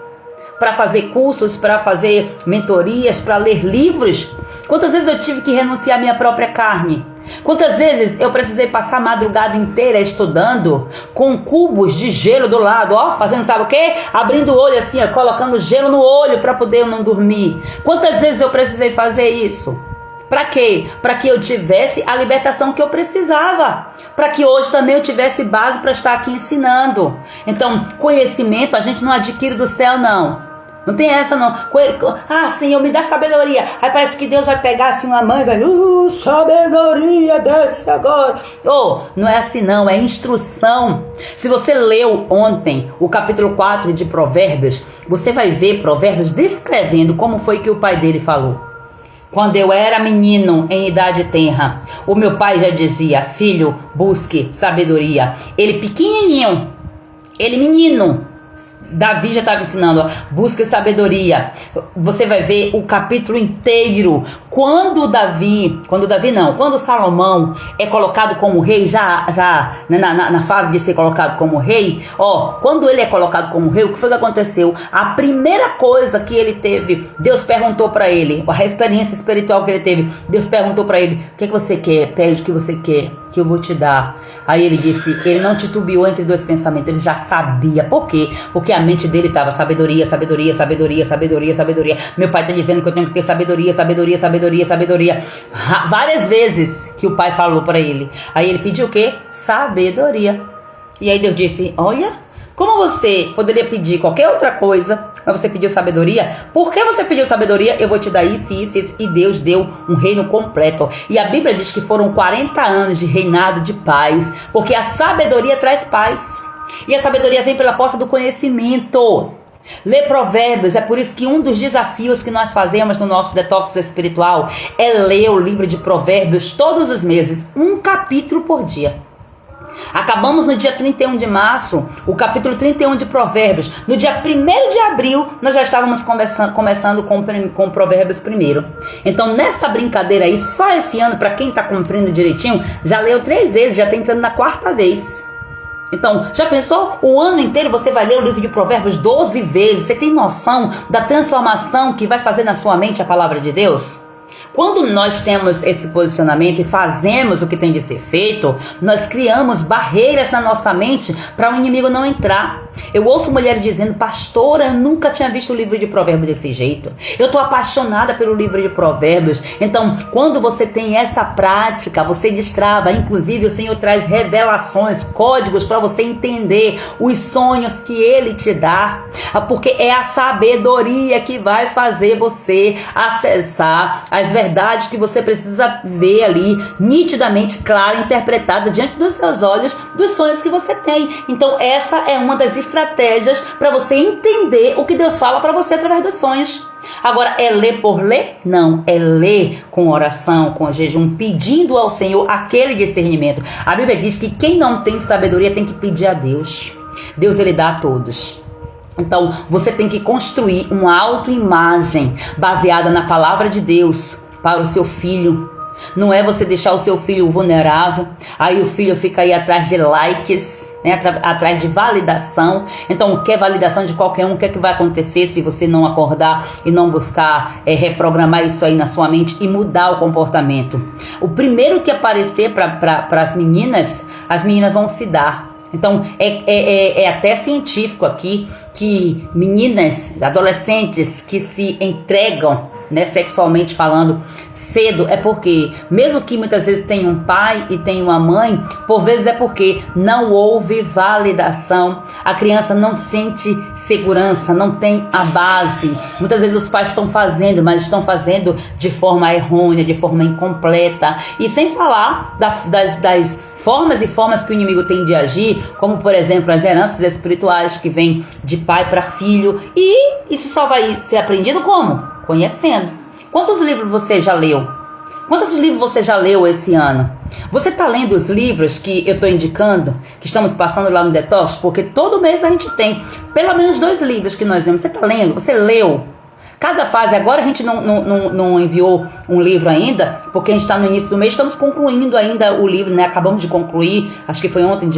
[SPEAKER 1] para fazer cursos, para fazer mentorias, para ler livros? Quantas vezes eu tive que renunciar à minha própria carne? Quantas vezes eu precisei passar a madrugada inteira estudando com cubos de gelo do lado, ó, fazendo sabe o quê? Abrindo o olho assim, ó, colocando gelo no olho para poder eu não dormir. Quantas vezes eu precisei fazer isso? Para quê? Para que eu tivesse a libertação que eu precisava. Para que hoje também eu tivesse base para estar aqui ensinando. Então, conhecimento a gente não adquire do céu, não. Não tem essa, não. Ah, Senhor, me dá sabedoria. Aí parece que Deus vai pegar assim uma mãe e vai... sabedoria, desce agora. Não é assim, não. É instrução. Se você leu ontem o capítulo 4 de Provérbios, você vai ver Provérbios descrevendo como foi que o pai dele falou. Quando eu era menino em idade tenra, o meu pai já dizia, filho, busque sabedoria. Ele pequenininho, ele menino, Davi já estava ensinando, ó, busca sabedoria. Você vai ver o capítulo inteiro. Quando Salomão é colocado como rei, já na fase de ser colocado como rei, quando ele é colocado como rei, o que foi que aconteceu? A primeira coisa que ele teve, Deus perguntou para ele, a experiência espiritual que ele teve, Deus perguntou para ele, o que você quer? Pede o que você quer, que eu vou te dar. Aí ele disse, ele não titubeou entre dois pensamentos, ele já sabia. Por quê? Porque a mente dele estava sabedoria, sabedoria, sabedoria, sabedoria, sabedoria. Meu pai está dizendo que eu tenho que ter sabedoria, sabedoria, sabedoria, sabedoria. Várias vezes que o pai falou para ele. Aí ele pediu o quê? Sabedoria. E aí Deus disse, olha, como você poderia pedir qualquer outra coisa, mas você pediu sabedoria? Por que você pediu sabedoria? Eu vou te dar isso, isso, isso. E Deus deu um reino completo. E a Bíblia diz que foram 40 anos de reinado de paz, porque a sabedoria traz paz. E a sabedoria vem pela porta do conhecimento. Lê Provérbios, é por isso que um dos desafios que nós fazemos no nosso detox espiritual é ler o livro de Provérbios todos os meses, um capítulo por dia. Acabamos no dia 31 de março, o capítulo 31 de Provérbios. No dia 1º de abril, nós já estávamos começando com Provérbios primeiro. Então, nessa brincadeira aí, só esse ano, para quem está cumprindo direitinho, já leu 3 vezes, já está entrando na 4ª vez. Então, já pensou? O ano inteiro você vai ler o livro de Provérbios 12 vezes. Você tem noção da transformação que vai fazer na sua mente a palavra de Deus? Quando nós temos esse posicionamento e fazemos o que tem de ser feito, nós criamos barreiras na nossa mente para o inimigo não entrar. Eu ouço mulheres dizendo, pastora, eu nunca tinha visto o livro de Provérbios desse jeito. Eu estou apaixonada pelo livro de Provérbios. Então, quando você tem essa prática, você destrava. Inclusive, o Senhor traz revelações, códigos para você entender os sonhos que Ele te dá. Porque é a sabedoria que vai fazer você acessar as verdades que você precisa ver ali, nitidamente, clara, interpretada diante dos seus olhos, dos sonhos que você tem. Então, essa é uma das estratégias para você entender o que Deus fala para você através dos sonhos. Agora, é ler por ler? Não, é ler com oração, com jejum, pedindo ao Senhor aquele discernimento. A Bíblia diz que quem não tem sabedoria tem que pedir a Deus. Deus, Ele dá a todos. Então, você tem que construir uma autoimagem baseada na palavra de Deus para o seu filho. Não é você deixar o seu filho vulnerável, aí o filho fica aí atrás de likes, né, atrás de validação. Então, quer validação de qualquer um, o que é que vai acontecer se você não acordar e não buscar reprogramar isso aí na sua mente e mudar o comportamento? O primeiro que aparecer para as meninas vão se dar. Então, é até científico aqui que meninas, adolescentes que se entregam, né, sexualmente falando, cedo, é porque, mesmo que muitas vezes tenha um pai e tenha uma mãe, por vezes é porque não houve validação, a criança não sente segurança, não tem a base. Muitas vezes os pais estão fazendo, mas estão fazendo de forma errônea, de forma incompleta, e sem falar das formas e formas que o inimigo tem de agir, como por exemplo as heranças espirituais que vêm de pai para filho, e isso só vai ser aprendido como? Conhecendo. Quantos livros você já leu? Quantos livros você já leu esse ano? Você está lendo os livros que eu estou indicando, que estamos passando lá no Detox? Porque todo mês a gente tem pelo menos 2 livros que nós lemos. Você está lendo? Você leu? Cada fase, agora a gente não enviou um livro ainda, porque a gente está no início do mês, estamos concluindo ainda o livro, né? Acabamos de concluir, acho que foi ontem,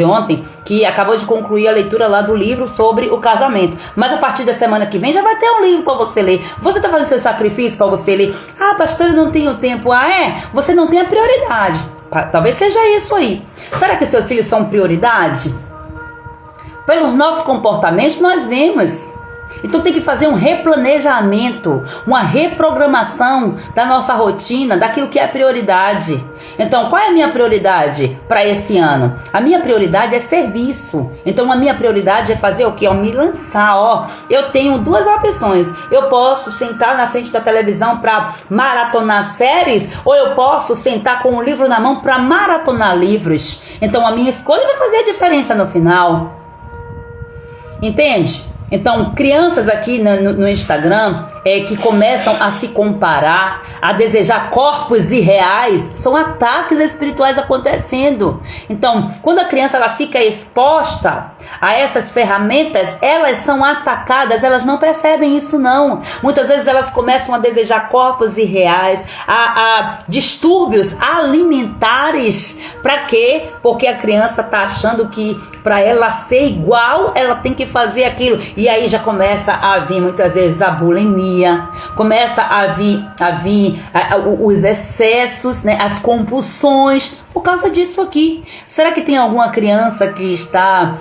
[SPEAKER 1] que acabou de concluir a leitura lá do livro sobre o casamento. Mas a partir da semana que vem já vai ter um livro para você ler. Você está fazendo seu sacrifício para você ler? Ah, pastor, eu não tenho tempo. Ah, é? Você não tem a prioridade. Talvez seja isso aí. Será que seus filhos são prioridade? Pelos nossos comportamentos nós vemos. Então tem que fazer um replanejamento, uma reprogramação da nossa rotina, daquilo que é prioridade. Então, qual é a minha prioridade para esse ano? A minha prioridade é serviço. Então, a minha prioridade é fazer o quê? Me lançar. Eu tenho 2 opções. Eu posso sentar na frente da televisão para maratonar séries, ou eu posso sentar com um livro na mão para maratonar livros. Então, a minha escolha vai fazer a diferença no final. Entende? Então, crianças aqui no Instagram que começam a se comparar, a desejar corpos irreais, são ataques espirituais acontecendo. Então, quando a criança ela fica exposta a essas ferramentas, elas são atacadas, elas não percebem isso não. Muitas vezes elas começam a desejar corpos irreais, a distúrbios alimentares. Para quê? Porque a criança está achando que para ela ser igual, ela tem que fazer aquilo. E aí já começa a vir muitas vezes a bulimia, começa a vir os excessos, né, as compulsões, por causa disso aqui. Será que tem alguma criança que está,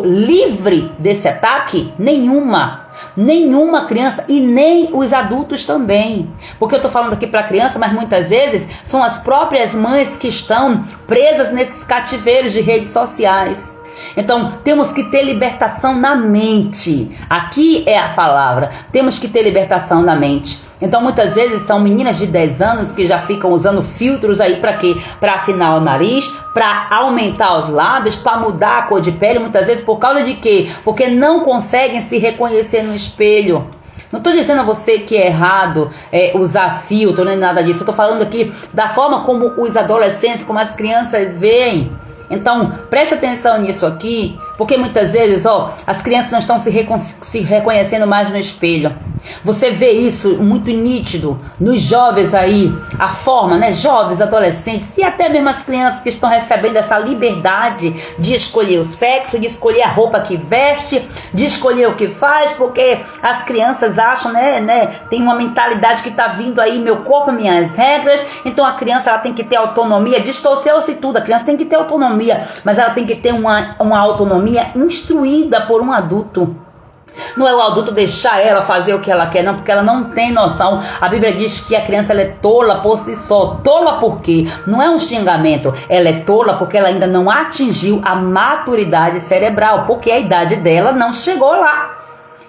[SPEAKER 1] livre desse ataque? Nenhuma criança, e nem os adultos também. Porque eu estou falando aqui para criança, mas muitas vezes são as próprias mães que estão presas nesses cativeiros de redes sociais. Então, temos que ter libertação na mente. Aqui é a palavra. Temos que ter libertação na mente. Então, muitas vezes são meninas de 10 anos que já ficam usando filtros aí para quê? Para afinar o nariz, para aumentar os lábios, para mudar a cor de pele. Muitas vezes por causa de quê? Porque não conseguem se reconhecer no espelho. Não estou dizendo a você que é errado usar filtro, nem nada disso. Eu estou falando aqui da forma como os adolescentes, como as crianças veem. Então, preste atenção nisso aqui, porque muitas vezes, as crianças não estão se reconhecendo mais no espelho. Você vê isso muito nítido nos jovens aí, a forma, né, jovens, adolescentes e até mesmo as crianças que estão recebendo essa liberdade de escolher o sexo, de escolher a roupa que veste, de escolher o que faz, porque as crianças acham, tem uma mentalidade que está vindo aí, meu corpo, minhas regras. Então a criança ela tem que ter autonomia, distorceu-se tudo, a criança tem que ter autonomia, mas ela tem que ter uma autonomia instruída por um adulto. Não é o adulto deixar ela fazer o que ela quer, não, porque ela não tem noção. A Bíblia diz que a criança ela é tola por si só. Tola por quê? Não é um xingamento. Ela é tola porque ela ainda não atingiu a maturidade cerebral, porque a idade dela não chegou lá.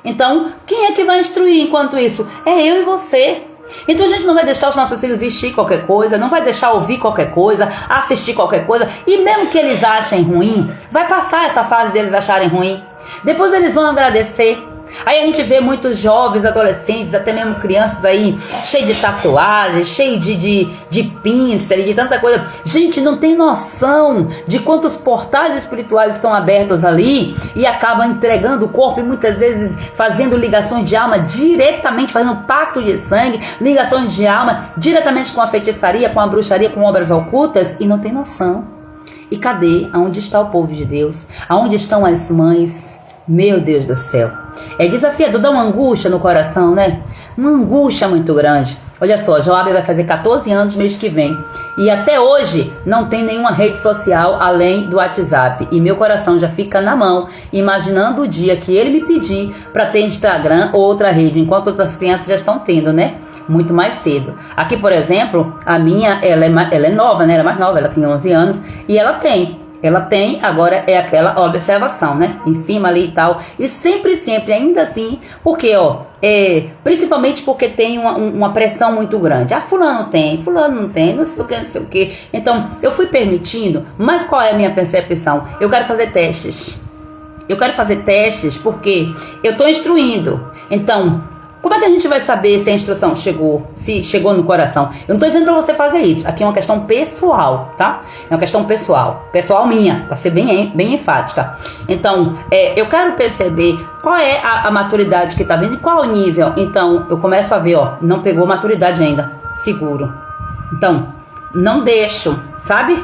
[SPEAKER 1] Então, quem é que vai instruir enquanto isso? É eu e você. Então a gente não vai deixar os nossos filhos vestir qualquer coisa, não vai deixar ouvir qualquer coisa, assistir qualquer coisa, e mesmo que eles achem ruim, vai passar essa fase deles acharem ruim. Depois eles vão agradecer. Aí a gente vê muitos jovens, adolescentes, até mesmo crianças aí, cheio de tatuagem, cheio de pincel, de tanta coisa. Gente, não tem noção de quantos portais espirituais estão abertos ali e acabam entregando o corpo e muitas vezes fazendo ligações de alma diretamente, fazendo pacto de sangue, ligações de alma diretamente com a feitiçaria, com a bruxaria, com obras ocultas e não tem noção. E cadê? Aonde está o povo de Deus? Aonde estão as mães? Meu Deus do céu. É desafiador, dá uma angústia no coração, né? Uma angústia muito grande. Olha só, Joabe vai fazer 14 anos mês que vem. E até hoje não tem nenhuma rede social além do WhatsApp. E meu coração já fica na mão, imaginando o dia que ele me pedir para ter Instagram ou outra rede, enquanto outras crianças já estão tendo, né? muito mais cedo. Aqui, por exemplo, a minha, ela é nova, né? Ela é mais nova, ela tem 11 anos e ela tem, agora é aquela observação, né? Em cima ali e tal. E sempre, ainda assim, porque, principalmente porque tem uma pressão muito grande. Ah, fulano não tem, não sei o que. Então, eu fui permitindo, mas qual é a minha percepção? Eu quero fazer testes. Porque eu estou instruindo. Então, como é que a gente vai saber se a instrução se chegou no coração? Eu não estou dizendo para você fazer isso. Aqui é uma questão pessoal, tá? É uma questão pessoal minha, para ser bem enfática. Então, eu quero perceber qual é a maturidade que está vindo e qual o nível. Então, eu começo a ver, não pegou maturidade ainda. Seguro. Então, não deixo, sabe?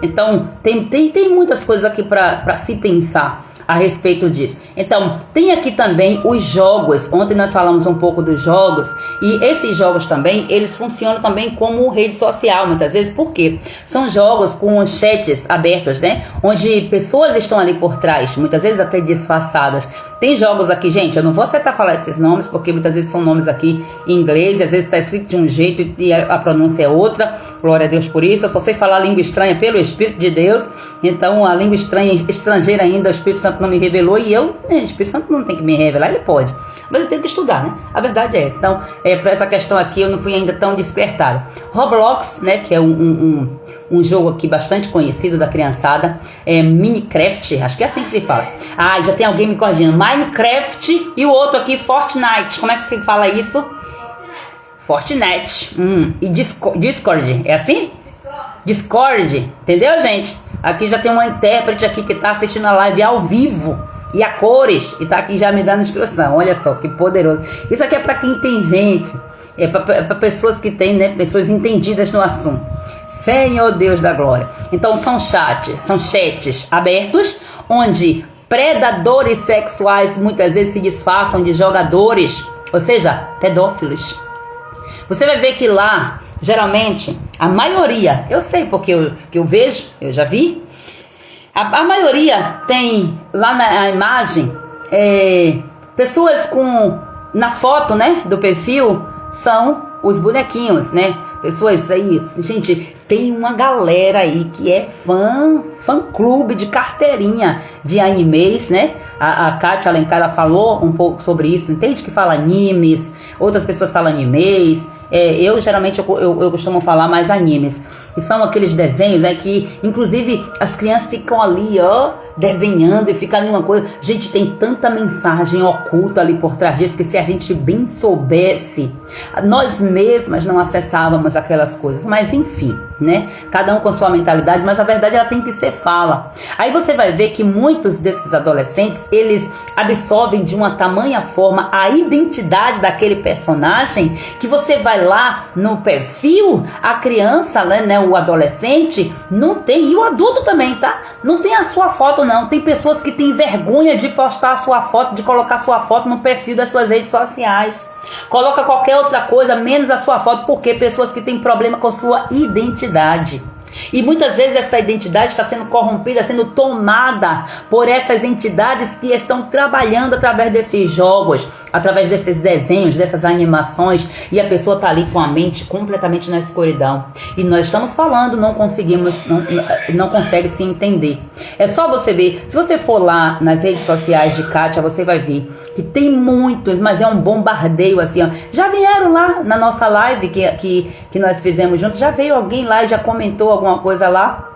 [SPEAKER 1] Então, tem muitas coisas aqui para se pensar a respeito disso. Então, tem aqui também os jogos. Ontem nós falamos um pouco dos jogos, e esses jogos também, eles funcionam também como rede social, muitas vezes. Por quê? São jogos com chats abertos, né? Onde pessoas estão ali por trás, muitas vezes até disfarçadas. Tem jogos aqui, gente, eu não vou acertar falar esses nomes, porque muitas vezes são nomes aqui em inglês, e às vezes está escrito de um jeito e a pronúncia é outra. Glória a Deus por isso. Eu só sei falar língua estranha pelo Espírito de Deus. Então, a língua estrangeira ainda, o Espírito Santo não me revelou, e o Espírito Santo não tem que me revelar, ele pode, mas eu tenho que estudar, né? A verdade é essa. Então, para essa questão aqui, eu não fui ainda tão despertado. Roblox, né, que é um jogo aqui bastante conhecido da criançada, Minecraft, acho que é assim que se fala. Ah, já tem alguém me corrigindo. Minecraft, e o outro aqui, Fortnite. Como é que se fala isso? Fortnite. E Discord, é assim? Discord, entendeu, gente? Aqui já tem uma intérprete aqui que está assistindo a live ao vivo e a cores, e está aqui já me dando instrução. Olha só que poderoso. Isso aqui é para quem tem gente, é para pessoas que têm, né, pessoas entendidas no assunto. Senhor Deus da glória. Então são chats abertos onde predadores sexuais muitas vezes se disfarçam de jogadores, ou seja, pedófilos. Você vai ver que lá, geralmente, a maioria, eu sei porque eu vejo, eu já vi, a maioria tem lá na imagem, pessoas na foto, né, do perfil, são os bonequinhos, né? Pessoas aí, gente, tem uma galera aí que é fã-clube de carteirinha de animes, né? A Kátia Alencar, ela falou um pouco sobre isso. Entende que fala animes, outras pessoas falam animes. Eu geralmente eu costumo falar mais animes. E são aqueles desenhos, né, que inclusive as crianças ficam ali, desenhando, e fica ali uma coisa. Gente, tem tanta mensagem oculta ali por trás disso, que se a gente bem soubesse, nós mesmas não acessávamos aquelas coisas. Mas enfim, né? Cada um com sua mentalidade, mas a verdade ela tem que ser fala. Aí você vai ver que muitos desses adolescentes, eles absorvem de uma tamanha forma a identidade daquele personagem, que você vai lá no perfil, a criança, né, o adolescente não tem, e o adulto também, tá? Não tem a sua foto, não. Tem pessoas que têm vergonha de postar a sua foto, de colocar a sua foto no perfil das suas redes sociais. Coloca qualquer outra coisa, menos a sua foto, porque pessoas que têm problema com sua identidade. E muitas vezes essa identidade está sendo corrompida, sendo tomada por essas entidades que estão trabalhando através desses jogos, através desses desenhos, dessas animações, e a pessoa está ali com a mente completamente na escuridão. E nós estamos falando, não consegue se entender. É só você ver, se você for lá nas redes sociais de Kátia, você vai ver que tem muitos, mas é um bombardeio assim, Já vieram lá na nossa live que nós fizemos juntos, já veio alguém lá e já comentou alguma coisa lá,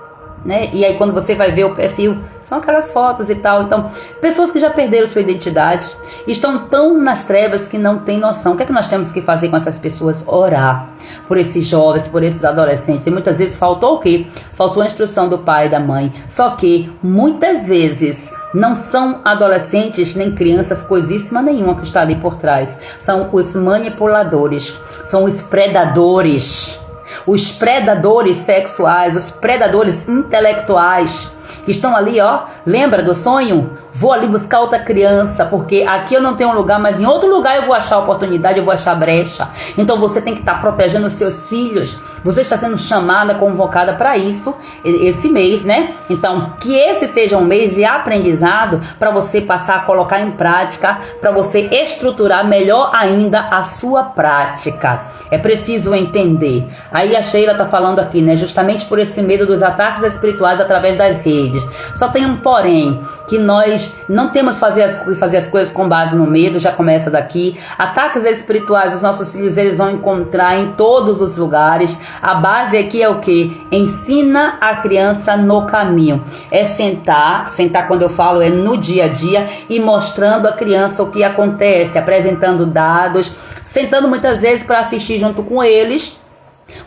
[SPEAKER 1] né? E aí quando você vai ver o perfil, são aquelas fotos e tal. Então, pessoas que já perderam sua identidade, estão tão nas trevas que não tem noção. O que é que nós temos que fazer com essas pessoas? Orar por esses jovens, por esses adolescentes. E muitas vezes faltou o quê? Faltou a instrução do pai e da mãe. Só que muitas vezes não são adolescentes nem crianças coisíssima nenhuma que está ali por trás. São os manipuladores, são os predadores. Os predadores sexuais, os predadores intelectuais, que estão ali, ó, lembra do sonho? Vou ali buscar outra criança, porque aqui eu não tenho um lugar, mas em outro lugar eu vou achar oportunidade, eu vou achar brecha. Então você tem que estar protegendo os seus filhos. Você está sendo chamada, convocada para isso, esse mês, né? Então, que esse seja um mês de aprendizado para você passar a colocar em prática, para você estruturar melhor ainda a sua prática. É preciso entender. Aí a Sheila tá falando aqui, né? Justamente por esse medo dos ataques espirituais através das redes. Só tem um porém, que nós não temos que fazer as coisas com base no medo, já começa daqui. Ataques espirituais, os nossos filhos, eles vão encontrar em todos os lugares. A base aqui é o que? Ensina a criança no caminho. É sentar quando eu falo é no dia a dia e mostrando à criança o que acontece, apresentando dados, sentando muitas vezes para assistir junto com eles.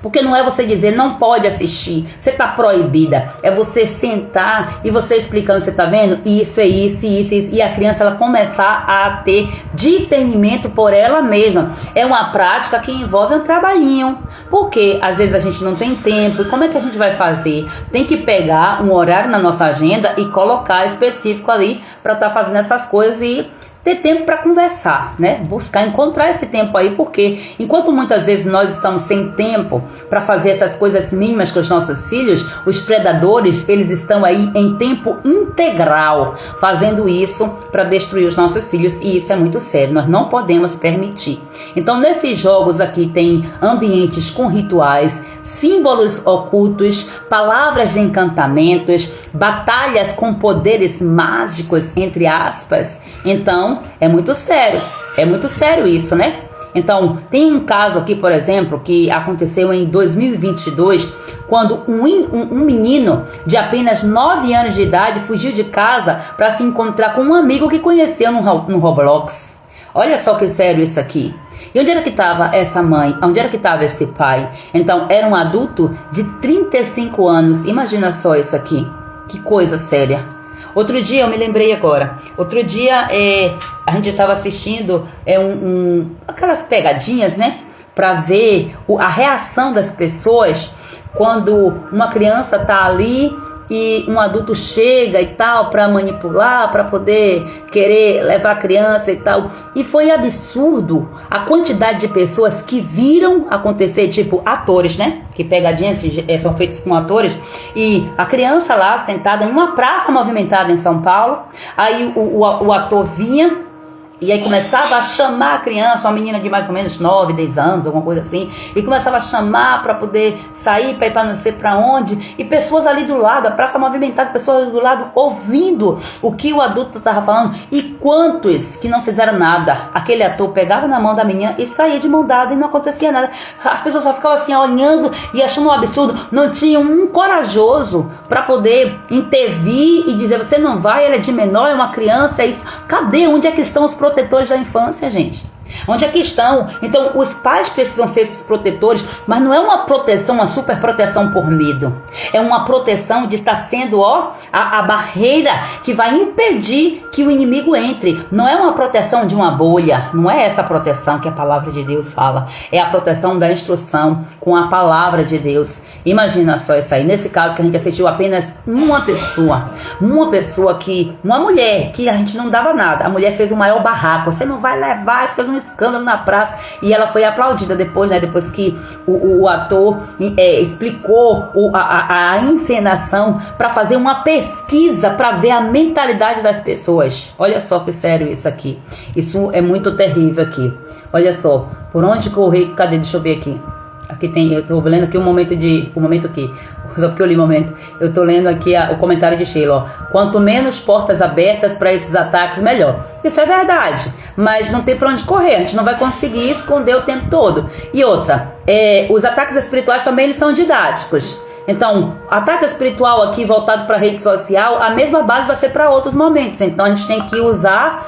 [SPEAKER 1] Porque não é você dizer não pode assistir, você está proibida, é você sentar e você explicando, você está vendo? Isso é isso, e a criança ela começar a ter discernimento por ela mesma. É uma prática que envolve um trabalhinho, porque às vezes a gente não tem tempo, e como é que a gente vai fazer? Tem que pegar um horário na nossa agenda e colocar específico ali para estar fazendo essas coisas e ter tempo para conversar, né? Buscar encontrar esse tempo aí, porque enquanto muitas vezes nós estamos sem tempo para fazer essas coisas mínimas com os nossos filhos, os predadores, eles estão aí em tempo integral, fazendo isso para destruir os nossos filhos, e isso é muito sério, nós não podemos permitir. Então, nesses jogos aqui tem ambientes com rituais, símbolos ocultos, palavras de encantamentos, batalhas com poderes mágicos, entre aspas. Então, é muito sério isso, né? Então, tem um caso aqui, por exemplo, que aconteceu em 2022, quando um menino de apenas 9 anos de idade fugiu de casa para se encontrar com um amigo que conheceu no Roblox. Olha só que sério isso aqui. E onde era que estava essa mãe? Onde era que estava esse pai? Então, era um adulto de 35 anos. Imagina só isso aqui. Que coisa séria. Outro dia, eu me lembrei agora, a gente estava assistindo aquelas pegadinhas, né? Para ver a reação das pessoas quando uma criança tá ali e um adulto chega e tal para manipular, para poder querer levar a criança e tal. E foi absurdo a quantidade de pessoas que viram acontecer, tipo atores, né? Que pegadinhas são feitas com atores. E a criança lá sentada em uma praça movimentada em São Paulo. Aí o ator vinha e aí começava a chamar a criança, uma menina de mais ou menos 9, 10 anos, alguma coisa assim, e começava a chamar para poder sair, para ir para não sei para onde, e pessoas ali do lado, a praça movimentada, pessoas ali do lado, ouvindo o que o adulto estava falando, e quantos que não fizeram nada. Aquele ator pegava na mão da menina e saía de mão dada e não acontecia nada. As pessoas só ficavam assim, olhando e achando um absurdo, não tinha um corajoso para poder intervir e dizer, você não vai, ela é de menor, é uma criança, é isso. Cadê? Onde é que estão os protetores da infância, gente? Onde é que estão? Então, os pais precisam ser esses protetores, mas não é uma proteção, uma super proteção por medo. É uma proteção de estar sendo, a barreira que vai impedir que o inimigo entre. Não é uma proteção de uma bolha, não é essa proteção que a palavra de Deus fala. É a proteção da instrução com a palavra de Deus. Imagina só isso aí. Nesse caso que a gente assistiu apenas uma pessoa que, uma mulher, que a gente não dava nada. A mulher fez o maior barraco. Você não vai levar, fez um escândalo na praça, e ela foi aplaudida depois, né? Depois que o ator explicou a encenação para fazer uma pesquisa para ver a mentalidade das pessoas. Olha só que sério isso aqui. Isso é muito terrível aqui. Olha só, por onde correr? Cadê? Deixa eu ver aqui. Aqui tem, eu tô lendo aqui o momento aqui. Só porque eu li o momento. Eu tô lendo aqui o comentário de Sheila, Quanto menos portas abertas para esses ataques, melhor. Isso é verdade, mas não tem para onde correr. A gente não vai conseguir esconder o tempo todo. E outra, os ataques espirituais também eles são didáticos. Então, ataque espiritual aqui voltado para a rede social, a mesma base vai ser para outros momentos. Então, a gente tem que usar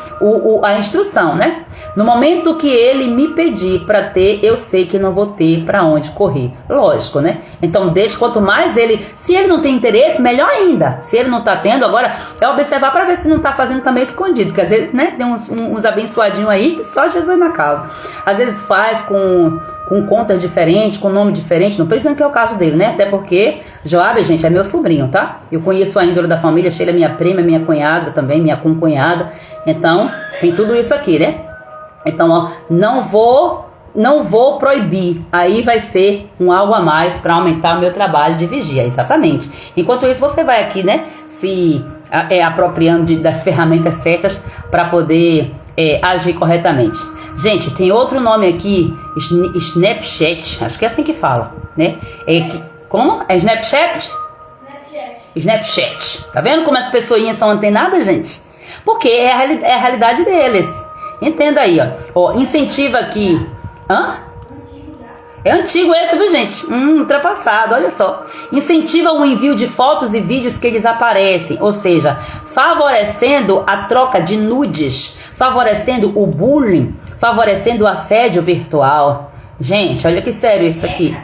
[SPEAKER 1] a instrução, né? No momento que ele me pedir para ter, eu sei que não vou ter para onde correr. Lógico, né? Então, deixa quanto mais ele... Se ele não tem interesse, melhor ainda. Se ele não está tendo, agora é observar para ver se não está fazendo também escondido. Porque às vezes, né, tem uns abençoadinhos aí que só Jesus na causa. Às vezes faz com com contas diferentes, com nome diferente. Não tô dizendo que é o caso dele, né? Até porque Joabe, gente, é meu sobrinho, tá? Eu conheço a índole da família, Sheila é minha prima, minha cunhada também, minha concunhada. Então, tem tudo isso aqui, né? Então, ó, não vou proibir. Aí vai ser algo a mais para aumentar o meu trabalho de vigia, exatamente. Enquanto isso, você vai aqui, né, se apropriando das ferramentas certas para poder agir corretamente. Gente, tem outro nome aqui, Snapchat, acho que é assim que fala, né? Como? É Snapchat? Snapchat. Tá vendo como as pessoinhas são antenadas, gente? Porque é a realidade deles. Entenda aí, ó. Incentiva aqui. Hã? É antigo esse, viu, gente? Ultrapassado, olha só. Incentiva o envio de fotos e vídeos que eles aparecem, ou seja, favorecendo a troca de nudes, favorecendo o bullying, favorecendo o assédio virtual. Gente, olha que sério isso aqui.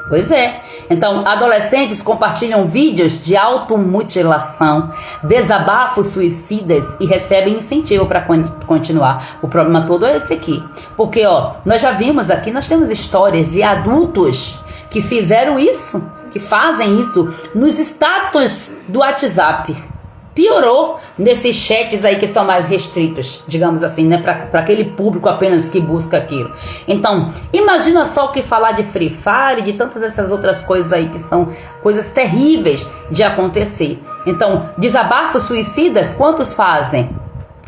[SPEAKER 1] Pois é. Então, adolescentes compartilham vídeos de automutilação, desabafos suicidas e recebem incentivo para continuar. O problema todo é esse aqui. Porque, ó, nós já vimos aqui, nós temos histórias de adultos que fizeram isso, que fazem isso nos status do WhatsApp. Piorou nesses chats aí que são mais restritos, digamos assim, né? Para aquele público apenas que busca aquilo. Então, imagina só o que falar de Free Fire, de tantas essas outras coisas aí que são coisas terríveis de acontecer. Então, desabafos suicidas, quantos fazem?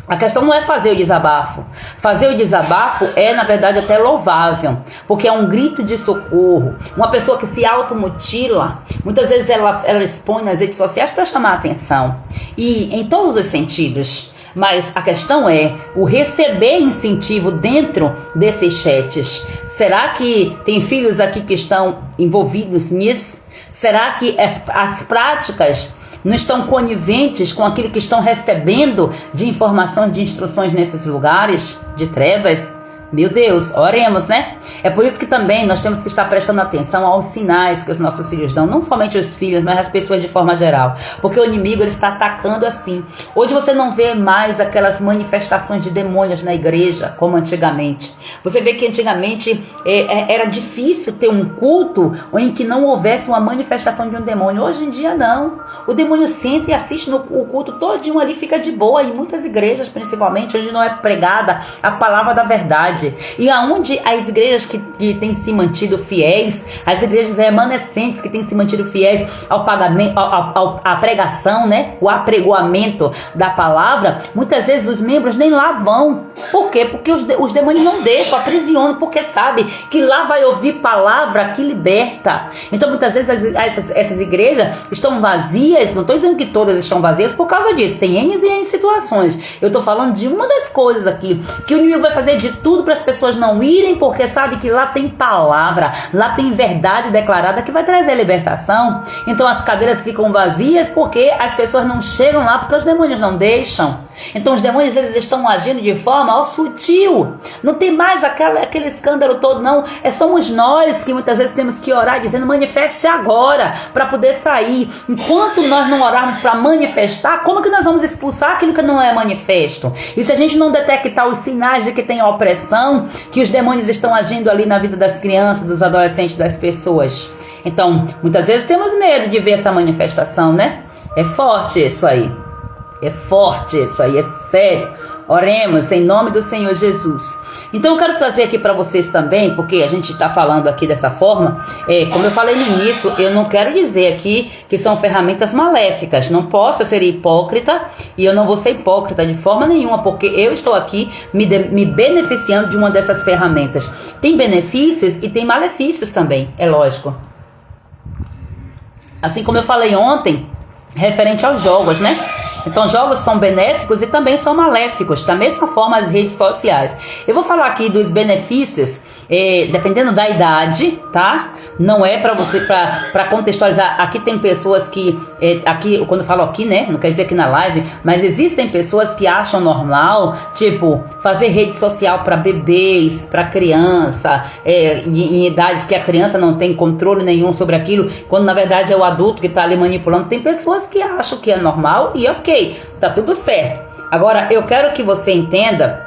[SPEAKER 1] A questão não é fazer o desabafo. Fazer o desabafo é, na verdade, até louvável, porque é um grito de socorro. Uma pessoa que se automutila, muitas vezes ela expõe nas redes sociais para chamar a atenção. E em todos os sentidos. Mas a questão é o receber incentivo dentro desses chats. Será que tem filhos aqui que estão envolvidos nisso? Será que as práticas não estão coniventes com aquilo que estão recebendo de informações, de instruções nesses lugares de trevas? Meu Deus, oremos, né? É por isso que também nós temos que estar prestando atenção aos sinais que os nossos filhos dão. Não somente os filhos, mas as pessoas de forma geral. Porque o inimigo ele está atacando assim. Hoje você não vê mais aquelas manifestações de demônios na igreja, como antigamente. Você vê que antigamente era difícil ter um culto em que não houvesse uma manifestação de um demônio. Hoje em dia não. O demônio senta e assiste o culto todinho ali, fica de boa. Em muitas igrejas, principalmente, onde não é pregada a palavra da verdade. E aonde as igrejas que têm se mantido fiéis, as igrejas remanescentes que têm se mantido fiéis ao pagamento, à pregação, né? O apregoamento da palavra, muitas vezes os membros nem lá vão. Por quê? Porque os demônios não deixam, aprisionam, porque sabe que lá vai ouvir palavra que liberta. Então muitas vezes essas igrejas estão vazias. Não estou dizendo que todas estão vazias por causa disso, tem N e N situações. Eu estou falando de uma das coisas aqui, que o inimigo vai fazer de tudo para as pessoas não irem, porque sabe que lá tem palavra, lá tem verdade declarada que vai trazer libertação. Então as cadeiras ficam vazias porque as pessoas não chegam lá, porque os demônios não deixam. Então os demônios eles estão agindo de forma sutil. Não tem mais aquele escândalo todo, não. Somos nós que muitas vezes temos que orar dizendo manifeste agora para poder sair. Enquanto nós não orarmos para manifestar, como que nós vamos expulsar aquilo que não é manifesto? E se a gente não detectar os sinais de que tem opressão, que os demônios estão agindo ali na vida das crianças, dos adolescentes, das pessoas. Então, muitas vezes temos medo de ver essa manifestação, né? É forte isso aí. É forte isso aí, é sério. Oremos em nome do Senhor Jesus. Então eu quero trazer aqui para vocês também, porque a gente está falando aqui dessa forma, como eu falei no início, eu não quero dizer aqui que são ferramentas maléficas. Não posso ser hipócrita e eu não vou ser hipócrita de forma nenhuma, porque eu estou aqui me beneficiando de uma dessas ferramentas. Tem benefícios e tem malefícios também, é lógico. Assim como eu falei ontem, referente aos jogos, né? Então jogos são benéficos e também são maléficos, da mesma forma as redes sociais. Eu vou falar aqui dos benefícios, dependendo da idade, tá? Não é para você, para contextualizar. Aqui tem pessoas que, aqui, quando eu falo aqui, né? Não quer dizer aqui na live, mas existem pessoas que acham normal, tipo, fazer rede social para bebês, para criança, em idades que a criança não tem controle nenhum sobre aquilo, quando na verdade é o adulto que está ali manipulando. Tem pessoas que acham que é normal e ok, tá tudo certo. Agora, eu quero que você entenda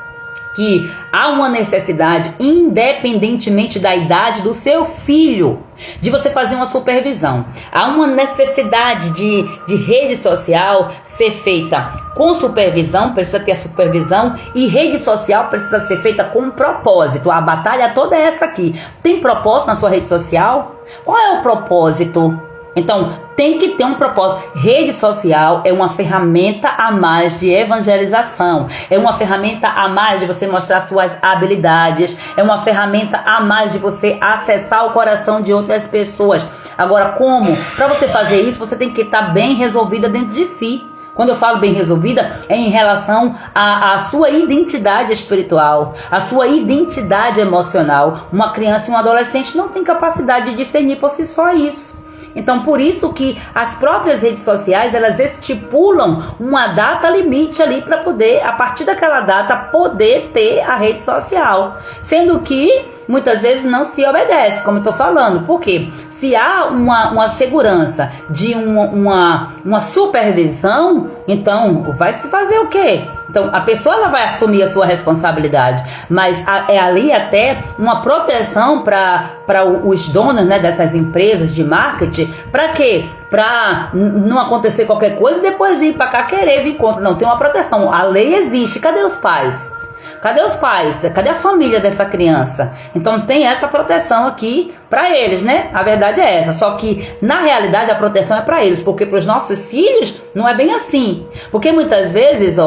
[SPEAKER 1] que há uma necessidade, independentemente da idade do seu filho, de você fazer uma supervisão. Há uma necessidade de rede social ser feita com supervisão, precisa ter a supervisão, e rede social precisa ser feita com um propósito. A batalha toda é essa aqui. Tem propósito na sua rede social? Qual é o propósito? Então, tem que ter um propósito. Rede social é uma ferramenta a mais de evangelização. É uma ferramenta a mais de você mostrar suas habilidades. É uma ferramenta a mais de você acessar o coração de outras pessoas. Agora, como? Para você fazer isso, você tem que estar bem resolvida dentro de si. Quando eu falo bem resolvida, é em relação à sua identidade espiritual, à sua identidade emocional. Uma criança e um adolescente não tem capacidade de discernir por si só isso. Então, por isso que as próprias redes sociais, elas estipulam uma data limite ali para poder, a partir daquela data, poder ter a rede social. Sendo que muitas vezes não se obedece, como eu estou falando. Por quê? Se há uma segurança de uma supervisão, então vai se fazer o quê? Então a pessoa ela vai assumir a sua responsabilidade, mas é ali até uma proteção para os donos, né, dessas empresas de marketing. Para quê? Para não acontecer qualquer coisa e depois vir para cá querer vir contra. Não, tem uma proteção. A lei existe. Cadê os pais? Cadê os pais? Cadê a família dessa criança? Então tem essa proteção aqui para eles, né? A verdade é essa. Só que na realidade a proteção é para eles, porque para os nossos filhos não é bem assim. Porque muitas vezes,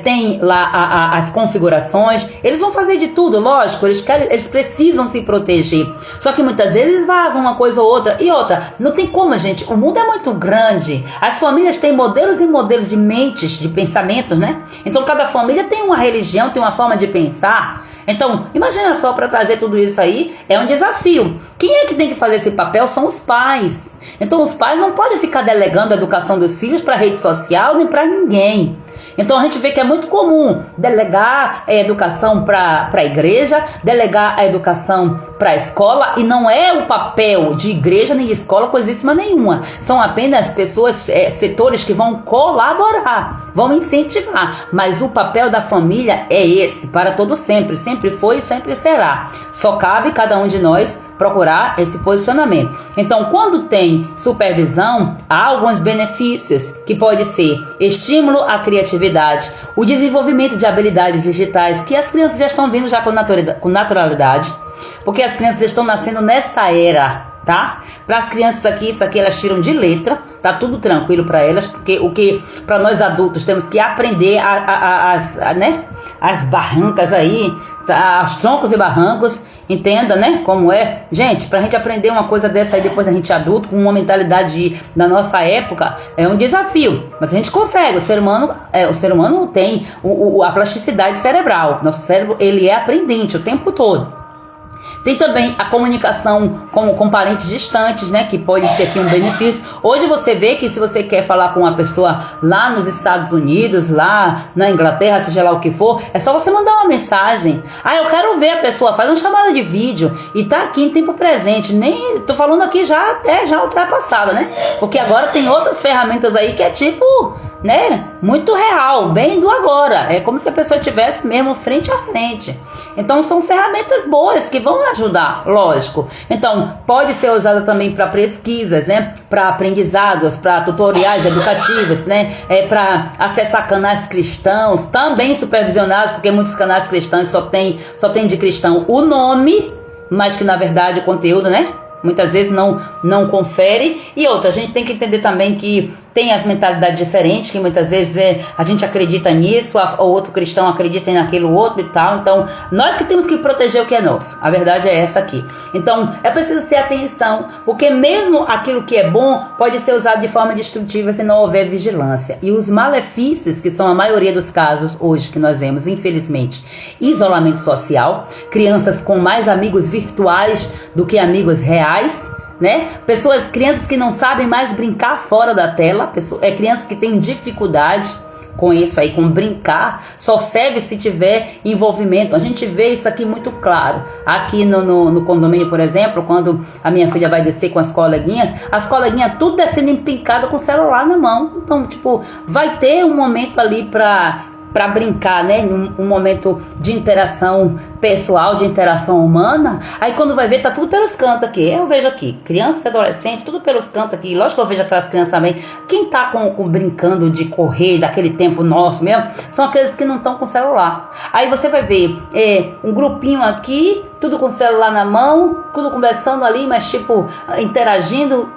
[SPEAKER 1] tem lá as configurações, eles vão fazer de tudo, lógico, eles precisam se proteger. Só que muitas vezes vazam uma coisa ou outra. E outra, não tem como, gente. O mundo é muito grande. As famílias têm modelos e modelos de mentes, de pensamentos, né? Então cada família tem uma religião, tem uma forma de pensar. Então, imagina só, para trazer tudo isso aí, é um desafio. Quem é que tem que fazer esse papel? São os pais. Então, os pais não podem ficar delegando a educação dos filhos para a rede social nem para ninguém. Então, a gente vê que é muito comum delegar a educação para a igreja, delegar a educação para a escola, e não é o papel de igreja nem de escola coisíssima nenhuma. São apenas pessoas, setores que vão colaborar, vão incentivar. Mas o papel da família é esse, para todo sempre. Sempre foi e sempre será. Só cabe cada um de nós procurar esse posicionamento. Então, quando tem supervisão, há alguns benefícios, que pode ser estímulo à criatividade, o desenvolvimento de habilidades digitais, que as crianças já estão vindo já com naturalidade, porque as crianças estão nascendo nessa era, tá? Para as crianças aqui, isso aqui elas tiram de letra, tá tudo tranquilo para elas, porque o que para nós adultos temos que aprender as barrancas aí, tá? Os troncos e barrancos, entenda, né, como é. Gente, pra gente aprender uma coisa dessa aí depois da gente adulto, com uma mentalidade da nossa época, é um desafio, mas a gente consegue. O ser humano tem a plasticidade cerebral. Nosso cérebro, ele é aprendente o tempo todo. Tem também a comunicação com parentes distantes, né? Que pode ser aqui um benefício. Hoje você vê que se você quer falar com uma pessoa lá nos Estados Unidos, lá na Inglaterra, seja lá o que for, é só você mandar uma mensagem. Eu quero ver a pessoa, faz uma chamada de vídeo e tá aqui em tempo presente. Nem tô falando aqui já ultrapassada, né? Porque agora tem outras ferramentas aí que é tipo, né? Muito real, bem do agora. É como se a pessoa estivesse mesmo frente a frente. Então são ferramentas boas que vão ajudar, lógico. Então pode ser usada também para pesquisas, né? Para aprendizados, para tutoriais educativos, né? Para acessar canais cristãos, também supervisionados, porque muitos canais cristãos só tem de cristão o nome, mas que na verdade o conteúdo, né? Muitas vezes não confere. E outra, a gente tem que entender também que tem as mentalidades diferentes, que muitas vezes a gente acredita nisso, o outro cristão acredita naquilo outro e tal. Então, nós que temos que proteger o que é nosso. A verdade é essa aqui. Então, é preciso ter atenção, porque mesmo aquilo que é bom pode ser usado de forma destrutiva se não houver vigilância. E os malefícios, que são a maioria dos casos hoje que nós vemos, infelizmente, isolamento social, crianças com mais amigos virtuais do que amigos reais, né? Crianças que não sabem mais brincar fora da tela, crianças que têm dificuldade com isso aí, com brincar, só serve se tiver envolvimento. A gente vê isso aqui muito claro. Aqui no condomínio, por exemplo, quando a minha filha vai descer com as coleguinhas tudo descendo empincada com o celular na mão. Então, vai ter um momento ali para para brincar, né? Um momento de interação pessoal, de interação humana. Aí quando vai ver, tá tudo pelos cantos aqui. Eu vejo aqui, criança e adolescente, tudo pelos cantos aqui. Lógico que eu vejo aquelas crianças também. Quem tá brincando de correr, daquele tempo nosso mesmo, são aqueles que não estão com celular. Aí você vai ver um grupinho aqui, tudo com o celular na mão, tudo conversando ali, mas tipo, interagindo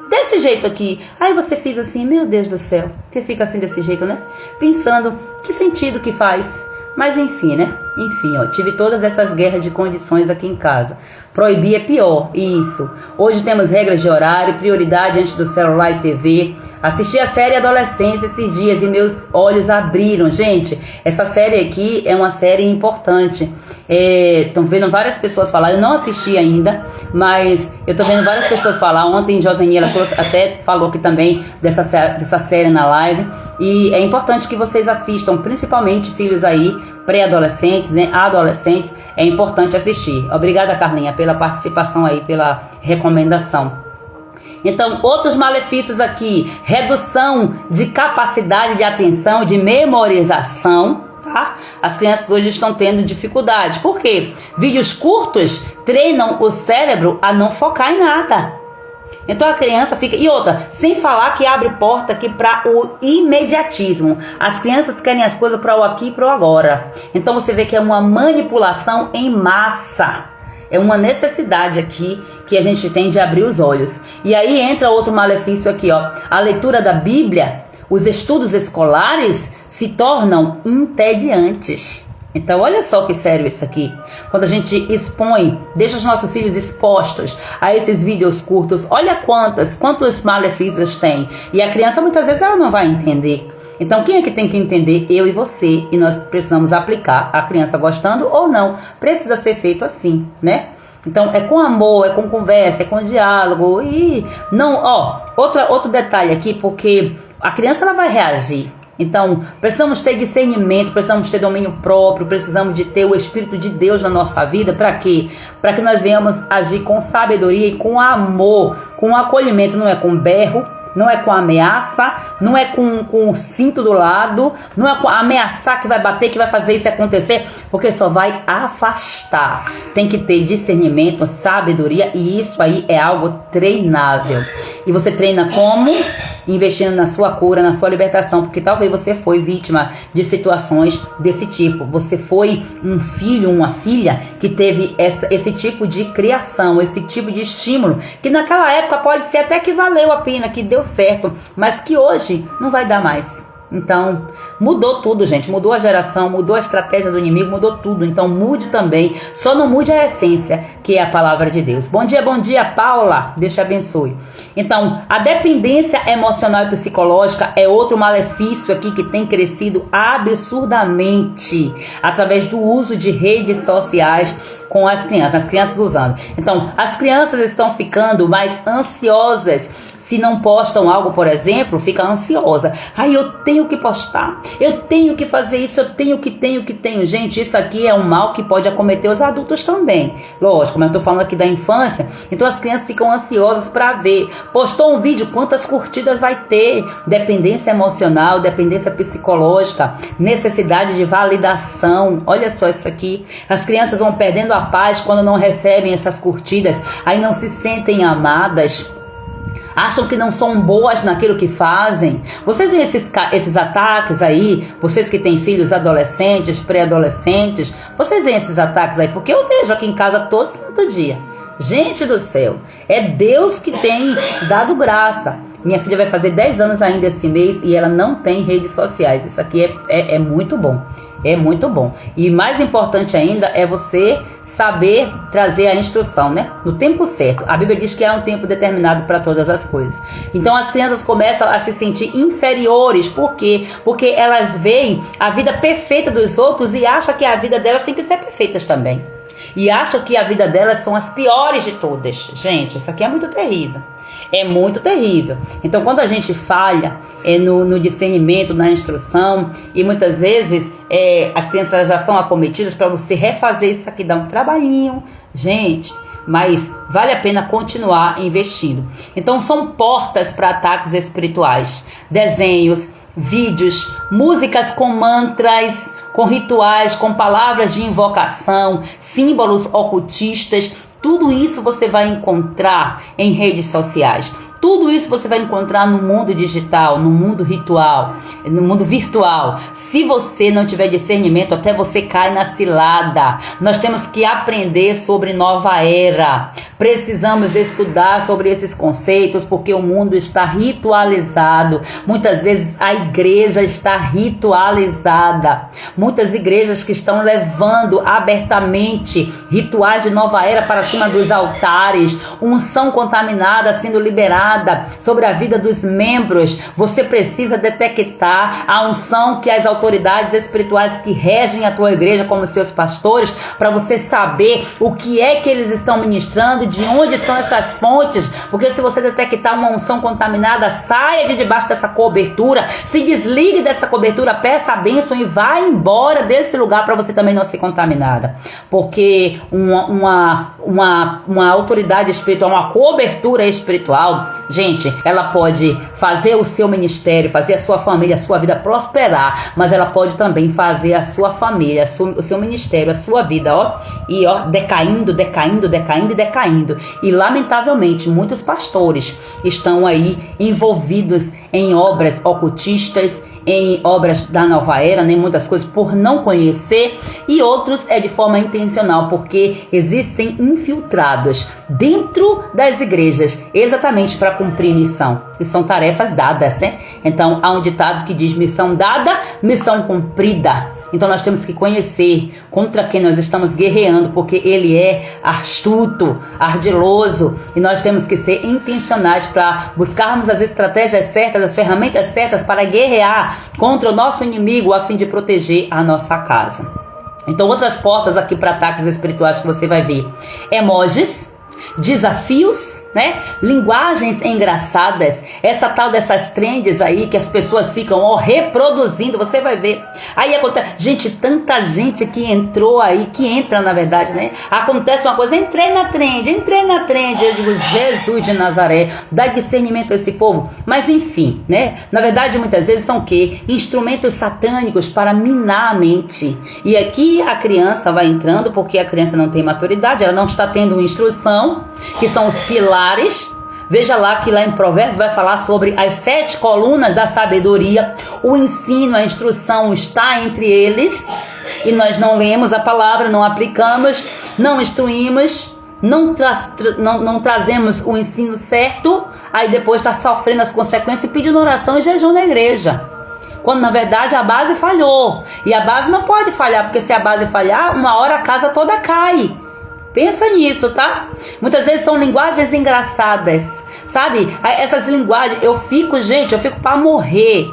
[SPEAKER 1] desse jeito aqui. Aí você fica assim, meu Deus do céu, você fica assim desse jeito, né? Pensando, que sentido que faz? Mas enfim, né? Enfim, ó, tive todas essas guerras de condições aqui em casa. Proibir é pior, isso. Hoje temos regras de horário, prioridade antes do celular e TV. Assisti a série Adolescência esses dias e meus olhos abriram. Gente, essa série aqui é uma série importante. Estão vendo várias pessoas falar, eu não assisti ainda, mas eu tô vendo várias pessoas falar. Ontem Joseni, ela até falou aqui também dessa série na live. E é importante que vocês assistam, principalmente filhos aí, pré-adolescentes, né, adolescentes, é importante assistir. Obrigada, Carlinha, pela participação aí, pela recomendação. Então, outros malefícios aqui, redução de capacidade de atenção, de memorização, tá? As crianças hoje estão tendo dificuldade. Por quê? Vídeos curtos treinam o cérebro a não focar em nada. Então a criança fica... E outra, sem falar que abre porta aqui para o imediatismo. As crianças querem as coisas para o aqui e para o agora. Então você vê que é uma manipulação em massa. É uma necessidade aqui que a gente tem de abrir os olhos. E aí entra outro malefício aqui, ó. A leitura da Bíblia, os estudos escolares se tornam entediantes. Então, olha só que sério isso aqui. Quando a gente expõe, deixa os nossos filhos expostos a esses vídeos curtos, olha quantos malefícios tem. E a criança, muitas vezes, ela não vai entender. Então, quem é que tem que entender? Eu e você. E nós precisamos aplicar, a criança gostando ou não. Precisa ser feito assim, né? Então, é com amor, é com conversa, é com diálogo. E não, ó, outro detalhe aqui, porque a criança, ela vai reagir. Então, precisamos ter discernimento, precisamos ter domínio próprio, precisamos de ter o Espírito de Deus na nossa vida. Para quê? Para que nós venhamos agir com sabedoria e com amor, com acolhimento. Não é com berro, não é com ameaça, não é com o cinto do lado, não é com ameaçar que vai bater, que vai fazer isso acontecer, porque só vai afastar. Tem que ter discernimento, sabedoria, e isso aí é algo treinável. E você treina como? Investindo na sua cura, na sua libertação, porque talvez você foi vítima de situações desse tipo. Você foi um filho, uma filha que teve esse tipo de criação, esse tipo de estímulo, que naquela época pode ser até que valeu a pena, que deu certo, mas que hoje não vai dar mais. Então, mudou tudo, gente. Mudou a geração, mudou a estratégia do inimigo, mudou tudo. Então, mude também. Só não mude a essência, que é a palavra de Deus. Bom dia, Paula. Deus te abençoe. Então, a dependência emocional e psicológica é outro malefício aqui que tem crescido absurdamente através do uso de redes sociais com as crianças usando. Então, as crianças estão ficando mais ansiosas. Se não postam algo, por exemplo, fica ansiosa. Aí eu tenho que postar, eu tenho que fazer isso, eu tenho. Gente, isso aqui é um mal que pode acometer os adultos também. Lógico, mas eu tô falando aqui da infância. Então as crianças ficam ansiosas para ver. Postou um vídeo, quantas curtidas vai ter? Dependência emocional, dependência psicológica, necessidade de validação. Olha só isso aqui. As crianças vão perdendo a paz quando não recebem essas curtidas. Aí não se sentem amadas. Acham que não são boas naquilo que fazem. Vocês veem esses ataques aí? Vocês que têm filhos adolescentes, pré-adolescentes, vocês veem esses ataques aí? Porque eu vejo aqui em casa todo santo dia. Gente do céu, é Deus que tem dado graça. Minha filha vai fazer 10 anos ainda esse mês e ela não tem redes sociais. Isso aqui é muito bom. É muito bom. E mais importante ainda é você saber trazer a instrução, né? No tempo certo. A Bíblia diz que há um tempo determinado para todas as coisas. Então as crianças começam a se sentir inferiores. Por quê? Porque elas veem a vida perfeita dos outros e acham que a vida delas tem que ser perfeita também. E acham que a vida delas são as piores de todas. Gente, isso aqui é muito terrível. É muito terrível. Então, quando a gente falha no discernimento, na instrução, e muitas vezes as crianças já são acometidas, para você refazer isso aqui, dá um trabalhinho, gente, mas vale a pena continuar investindo. Então, são portas para ataques espirituais, desenhos, vídeos, músicas com mantras, com rituais, com palavras de invocação, símbolos ocultistas. Tudo isso você vai encontrar em redes sociais. Tudo isso você vai encontrar no mundo digital, no mundo ritual, no mundo virtual. Se você não tiver discernimento, até você cai na cilada. Nós temos que aprender sobre nova era. Precisamos estudar sobre esses conceitos, porque o mundo está ritualizado. Muitas vezes a igreja está ritualizada. Muitas igrejas que estão levando abertamente rituais de nova era para cima dos altares, unção contaminada sendo liberada sobre a vida dos membros. Você precisa detectar a unção que as autoridades espirituais que regem a tua igreja como seus pastores, para você saber o que é que eles estão ministrando, de onde são essas fontes, porque se você detectar uma unção contaminada, saia de debaixo dessa cobertura, se desligue dessa cobertura, peça a bênção e vá embora desse lugar para você também não ser contaminada, porque uma autoridade espiritual, uma cobertura espiritual, gente, ela pode fazer o seu ministério, fazer a sua família, a sua vida prosperar, mas ela pode também fazer a sua família, o seu ministério, a sua vida, decaindo. E lamentavelmente, muitos pastores estão aí envolvidos em obras ocultistas, em obras da nova era, nem muitas coisas por não conhecer, e outros é de forma intencional, porque existem infiltrados dentro das igrejas, exatamente para cumprir missão, e são tarefas dadas, né? Então há um ditado que diz: missão dada, missão cumprida. Então nós temos que conhecer contra quem nós estamos guerreando, porque ele é astuto, ardiloso, e nós temos que ser intencionais para buscarmos as estratégias certas, as ferramentas certas para guerrear contra o nosso inimigo, a fim de proteger a nossa casa. Então, outras portas aqui para ataques espirituais que você vai ver: emojis, desafios, né? Linguagens engraçadas, essa tal dessas trends aí que as pessoas ficam reproduzindo, você vai ver. Aí acontece, gente, tanta gente que entrou aí, que entra na verdade, né? Acontece uma coisa: entrei na trend. Eu digo, Jesus de Nazaré, dá discernimento a esse povo. Mas enfim, né? Na verdade, muitas vezes são o quê? Instrumentos satânicos para minar a mente. E aqui a criança vai entrando, porque a criança não tem maturidade, ela não está tendo instrução, que são os pilares. Veja lá que lá em Provérbios vai falar sobre as 7 colunas da sabedoria. O ensino, a instrução está entre eles, e nós não lemos a palavra, não aplicamos, não instruímos, não trazemos o ensino certo, aí depois está sofrendo as consequências e pedindo oração e jejum na igreja, quando na verdade a base falhou. E a base não pode falhar, porque se a base falhar, uma hora a casa toda cai. Pensa nisso, tá? Muitas vezes são linguagens engraçadas, sabe? Essas linguagens, eu fico para morrer.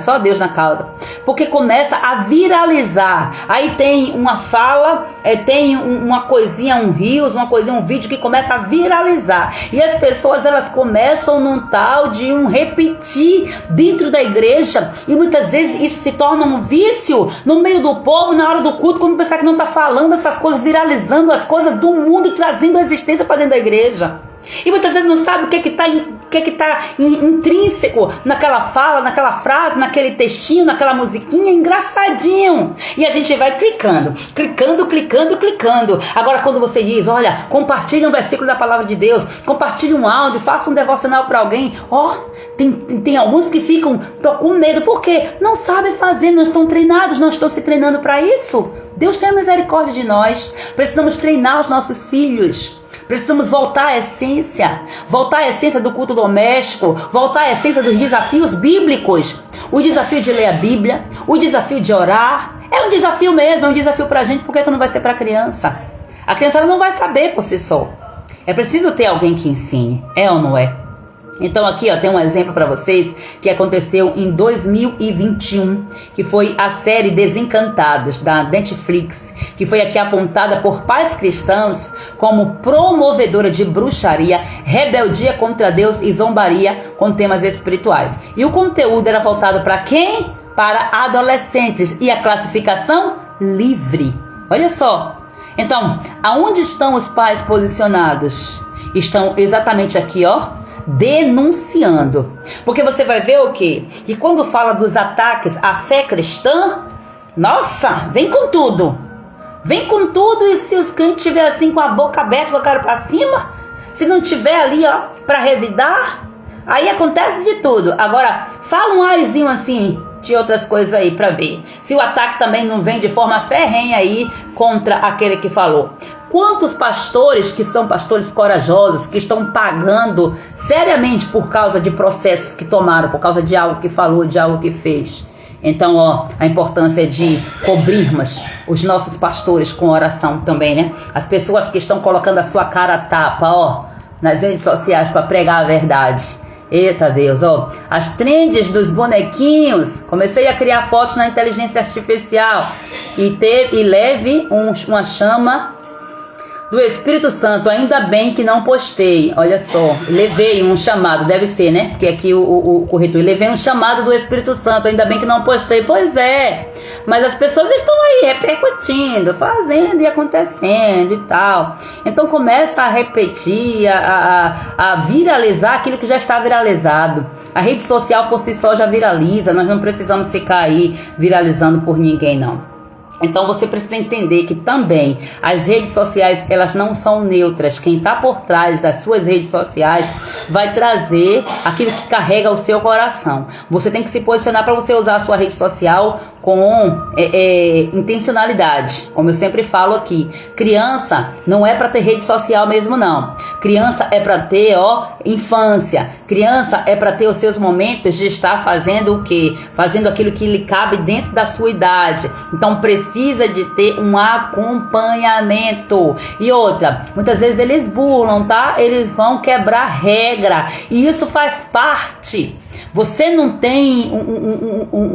[SPEAKER 1] Só Deus na causa. Porque começa a viralizar. Aí tem uma fala, tem uma coisinha, um reels, uma coisinha, um vídeo que começa a viralizar. E as pessoas, elas começam num tal de repetir dentro da igreja. E muitas vezes isso se torna um vício no meio do povo, na hora do culto, quando pensar que não está falando essas coisas, viralizando as coisas do mundo, trazendo a existência para dentro da igreja. E muitas vezes não sabe o que está intrínseco naquela fala, naquela frase, naquele textinho, naquela musiquinha, engraçadinho. E a gente vai clicando. Agora quando você diz, olha, compartilhe um versículo da palavra de Deus, compartilhe um áudio, faça um devocional para alguém, tem alguns que ficam com medo, porque não sabem fazer, não estão treinados, não estão se treinando para isso. Deus tenha misericórdia de nós. Precisamos treinar os nossos filhos. Precisamos voltar à essência do culto doméstico, voltar à essência dos desafios bíblicos. O desafio de ler a Bíblia, o desafio de orar, é um desafio mesmo, é um desafio pra gente. Por que não vai ser pra criança? A criança ela não vai saber por si só. É preciso ter alguém que ensine, é ou não é? Então aqui tem um exemplo para vocês que aconteceu em 2021, que foi a série Desencantados da Netflix, que foi aqui apontada por pais cristãos como promovedora de bruxaria, rebeldia contra Deus e zombaria com temas espirituais. E o conteúdo era voltado para quem? Para adolescentes, e a classificação livre. Olha só. Então, aonde estão os pais posicionados? Estão exatamente aqui, denunciando. Porque você vai ver o quê? Que quando fala dos ataques à fé cristã, nossa, vem com tudo. Vem com tudo, e se os crentes estiver assim com a boca aberta, com a cara para cima, se não tiver ali, ó, para revidar, aí acontece de tudo. Agora, fala um aizinho assim de outras coisas aí para ver se o ataque também não vem de forma ferrenha aí contra aquele que falou. Quantos pastores que são pastores corajosos, que estão pagando seriamente por causa de processos que tomaram, por causa de algo que falou, de algo que fez. Então, ó, a importância de cobrirmos os nossos pastores com oração também, né? As pessoas que estão colocando a sua cara a tapa, ó, nas redes sociais para pregar a verdade. Eita Deus, ó, as trends dos bonequinhos. Comecei a criar fotos na inteligência artificial e leve uma chama do Espírito Santo. Ainda bem que não postei. Olha só, levei um chamado, deve ser, né? Porque aqui o corretor, levei um chamado do Espírito Santo. Ainda bem que não postei. Pois é, mas as pessoas estão aí repercutindo, fazendo e acontecendo e tal. Então começa a repetir, a viralizar aquilo que já está viralizado. A rede social por si só já viraliza. Nós não precisamos ficar aí viralizando por ninguém, não. Então você precisa entender que também as redes sociais, elas não são neutras. Quem está por trás das suas redes sociais vai trazer aquilo que carrega o seu coração. Você tem que se posicionar para você usar a sua rede social com intencionalidade. Como eu sempre falo aqui, criança não é para ter rede social mesmo, não. Criança é para ter, infância. Criança é para ter os seus momentos de estar fazendo o quê? Fazendo aquilo que lhe cabe dentro da sua idade. Então precisa de ter um acompanhamento. E outra, muitas vezes eles burlam, tá? Eles vão quebrar regra. E isso faz parte. Você não tem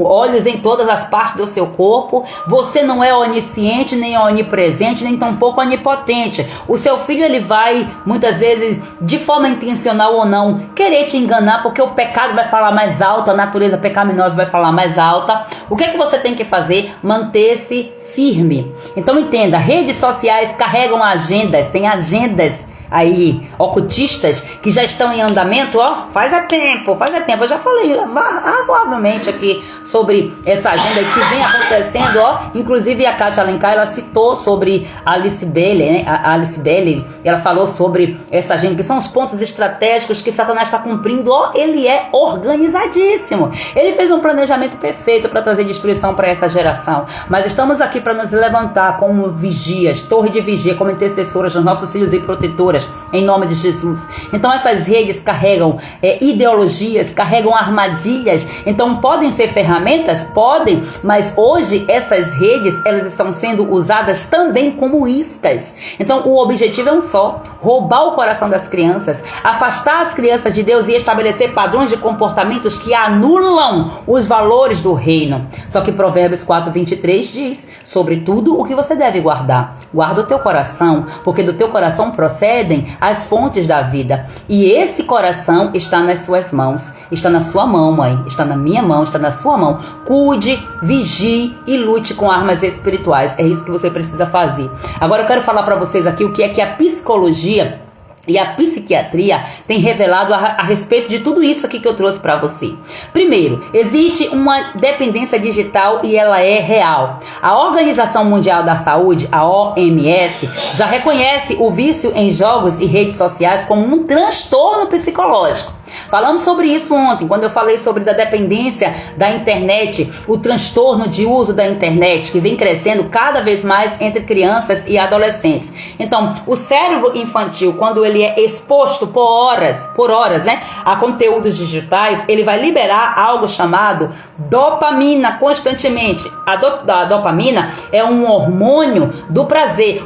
[SPEAKER 1] olhos em todas as partes do seu corpo. Você não é onisciente, nem onipresente, nem tampouco onipotente. O seu filho, ele vai, muitas vezes, de forma intencional ou não, querer te enganar, porque o pecado vai falar mais alto, a natureza pecaminosa vai falar mais alta. O que é que você tem que fazer? Manter-se firme. Então entenda, redes sociais carregam agendas, tem agendas aí, ocultistas, que já estão em andamento, faz tempo. Eu já falei razoavelmente aqui sobre essa agenda que vem acontecendo, inclusive a Kátia Alencar, ela citou sobre a Alice Bailey, né? A Alice Bailey, ela falou sobre essa agenda, que são os pontos estratégicos que Satanás está cumprindo, ele é organizadíssimo, ele fez um planejamento perfeito para trazer destruição para essa geração, mas estamos aqui para nos levantar como vigias, torre de vigia, como intercessoras dos nossos filhos e protetoras, em nome de Jesus. Então essas redes carregam ideologias, carregam armadilhas. Então podem ser ferramentas? Podem, mas hoje essas redes, elas estão sendo usadas também como iscas. Então o objetivo é um só: roubar o coração das crianças, afastar as crianças de Deus e estabelecer padrões de comportamentos que anulam os valores do reino. Só que Provérbios 4:23 diz: sobretudo o que você deve guardar, guarda o teu coração, porque do teu coração procedem as fontes da vida. E esse coração está nas suas mãos, está na sua mão, mãe, está na minha mão, está na sua mão. Cuide, vigie e lute com armas espirituais. É isso que você precisa fazer. Agora eu quero falar para vocês aqui o que é que a psicologia e a psiquiatria tem revelado a respeito de tudo isso aqui que eu trouxe para você. Primeiro, existe uma dependência digital e ela é real. A Organização Mundial da Saúde, a OMS, já reconhece o vício em jogos e redes sociais como um transtorno psicológico. Falamos sobre isso ontem, quando eu falei sobre a dependência da internet, o transtorno de uso da internet, que vem crescendo cada vez mais entre crianças e adolescentes. Então, o cérebro infantil, quando ele é exposto por horas, né, a conteúdos digitais, ele vai liberar algo chamado dopamina constantemente. A dopamina é um hormônio do prazer.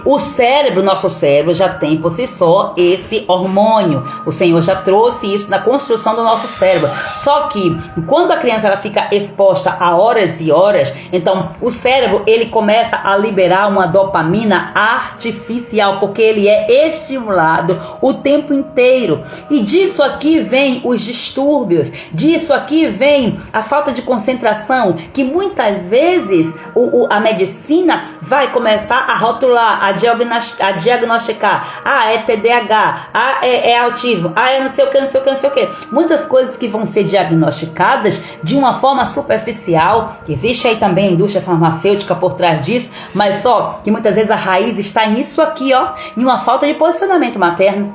[SPEAKER 1] Nosso cérebro já tem por si só esse hormônio. O Senhor já trouxe isso na construção do nosso cérebro. Só que quando a criança ela fica exposta a horas e horas, então o cérebro ele começa a liberar uma dopamina artificial, porque ele é estimulado o tempo inteiro. E disso aqui vem os distúrbios, disso aqui vem a falta de concentração, que muitas vezes a medicina vai começar a rotular, a diagnosticar. É TDAH, é autismo, é não sei o que, não sei o que, não sei o que. Muitas coisas que vão ser diagnosticadas de uma forma superficial. Existe aí também a indústria farmacêutica por trás disso, mas só que muitas vezes a raiz está nisso aqui, em uma falta de posicionamento materno,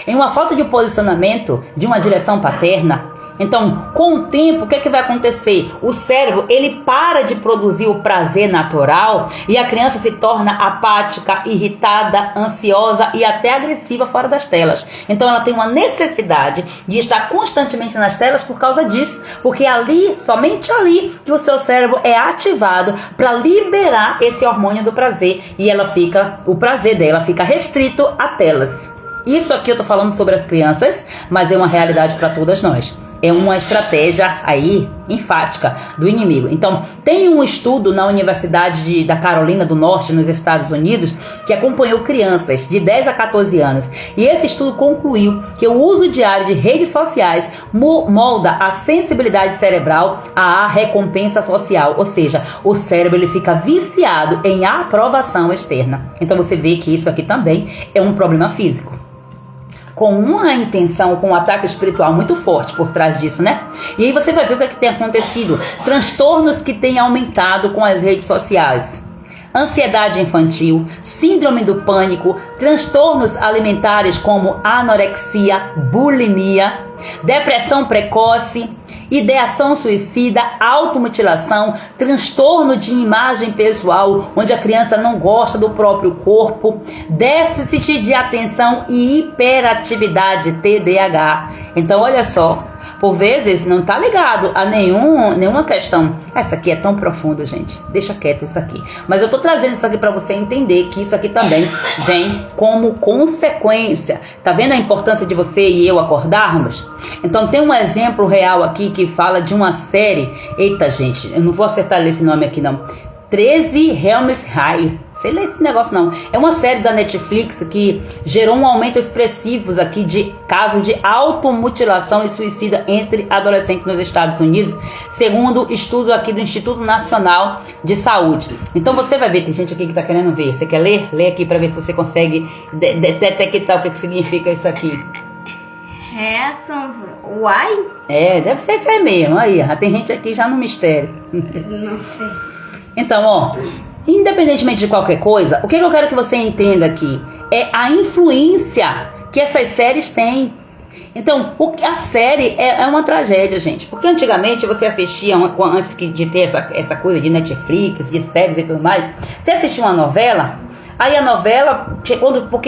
[SPEAKER 1] em uma falta de posicionamento de uma direção paterna. Então, com o tempo, o que vai acontecer? O cérebro, ele para de produzir o prazer natural e a criança se torna apática, irritada, ansiosa e até agressiva fora das telas. Então, ela tem uma necessidade de estar constantemente nas telas por causa disso, porque ali, somente ali, que o seu cérebro é ativado para liberar esse hormônio do prazer e o prazer dela fica restrito a telas. Isso aqui eu tô falando sobre as crianças, mas é uma realidade para todas nós. É uma estratégia aí enfática do inimigo. Então, tem um estudo na Universidade da Carolina do Norte, nos Estados Unidos, que acompanhou crianças de 10 a 14 anos. E esse estudo concluiu que o uso diário de redes sociais molda a sensibilidade cerebral à recompensa social. Ou seja, o cérebro ele fica viciado em aprovação externa. Então, você vê que isso aqui também é um problema físico, com uma intenção, com um ataque espiritual muito forte por trás disso, né? E aí você vai ver o que tem acontecido. Transtornos que têm aumentado com as redes sociais. Ansiedade infantil, síndrome do pânico, transtornos alimentares como anorexia, bulimia, depressão precoce, ideação suicida, automutilação, transtorno de imagem pessoal, onde a criança não gosta do próprio corpo, déficit de atenção e hiperatividade, TDAH. Então, olha só, por vezes não está ligado a nenhuma questão. Essa aqui é tão profundo, gente. Deixa quieto isso aqui. Mas eu estou trazendo isso aqui para você entender que isso aqui também vem como consequência. Tá vendo a importância de você e eu acordarmos? Então tem um exemplo real aqui que fala de uma série. Eita, gente, eu não vou acertar esse nome aqui não. 13 Helms High, sei lá esse negócio não. É uma série da Netflix que gerou um aumento expressivo aqui de casos de automutilação e suicida entre adolescentes nos Estados Unidos, segundo estudo aqui do Instituto Nacional de Saúde. Então você vai ver, tem gente aqui que tá querendo ver. Você quer ler? Lê aqui para ver se você consegue detectar o que significa isso aqui.
[SPEAKER 2] Uai?
[SPEAKER 1] Deve ser isso aí mesmo. Aí, tem gente aqui já no mistério.
[SPEAKER 2] Não sei.
[SPEAKER 1] Então, independentemente de qualquer coisa, o que eu quero que você entenda aqui é a influência que essas séries têm. Então, a série é uma tragédia, gente. Porque antigamente você assistia, antes de ter essa coisa de Netflix, de séries e tudo mais, você assistia uma novela. Aí a novela, porque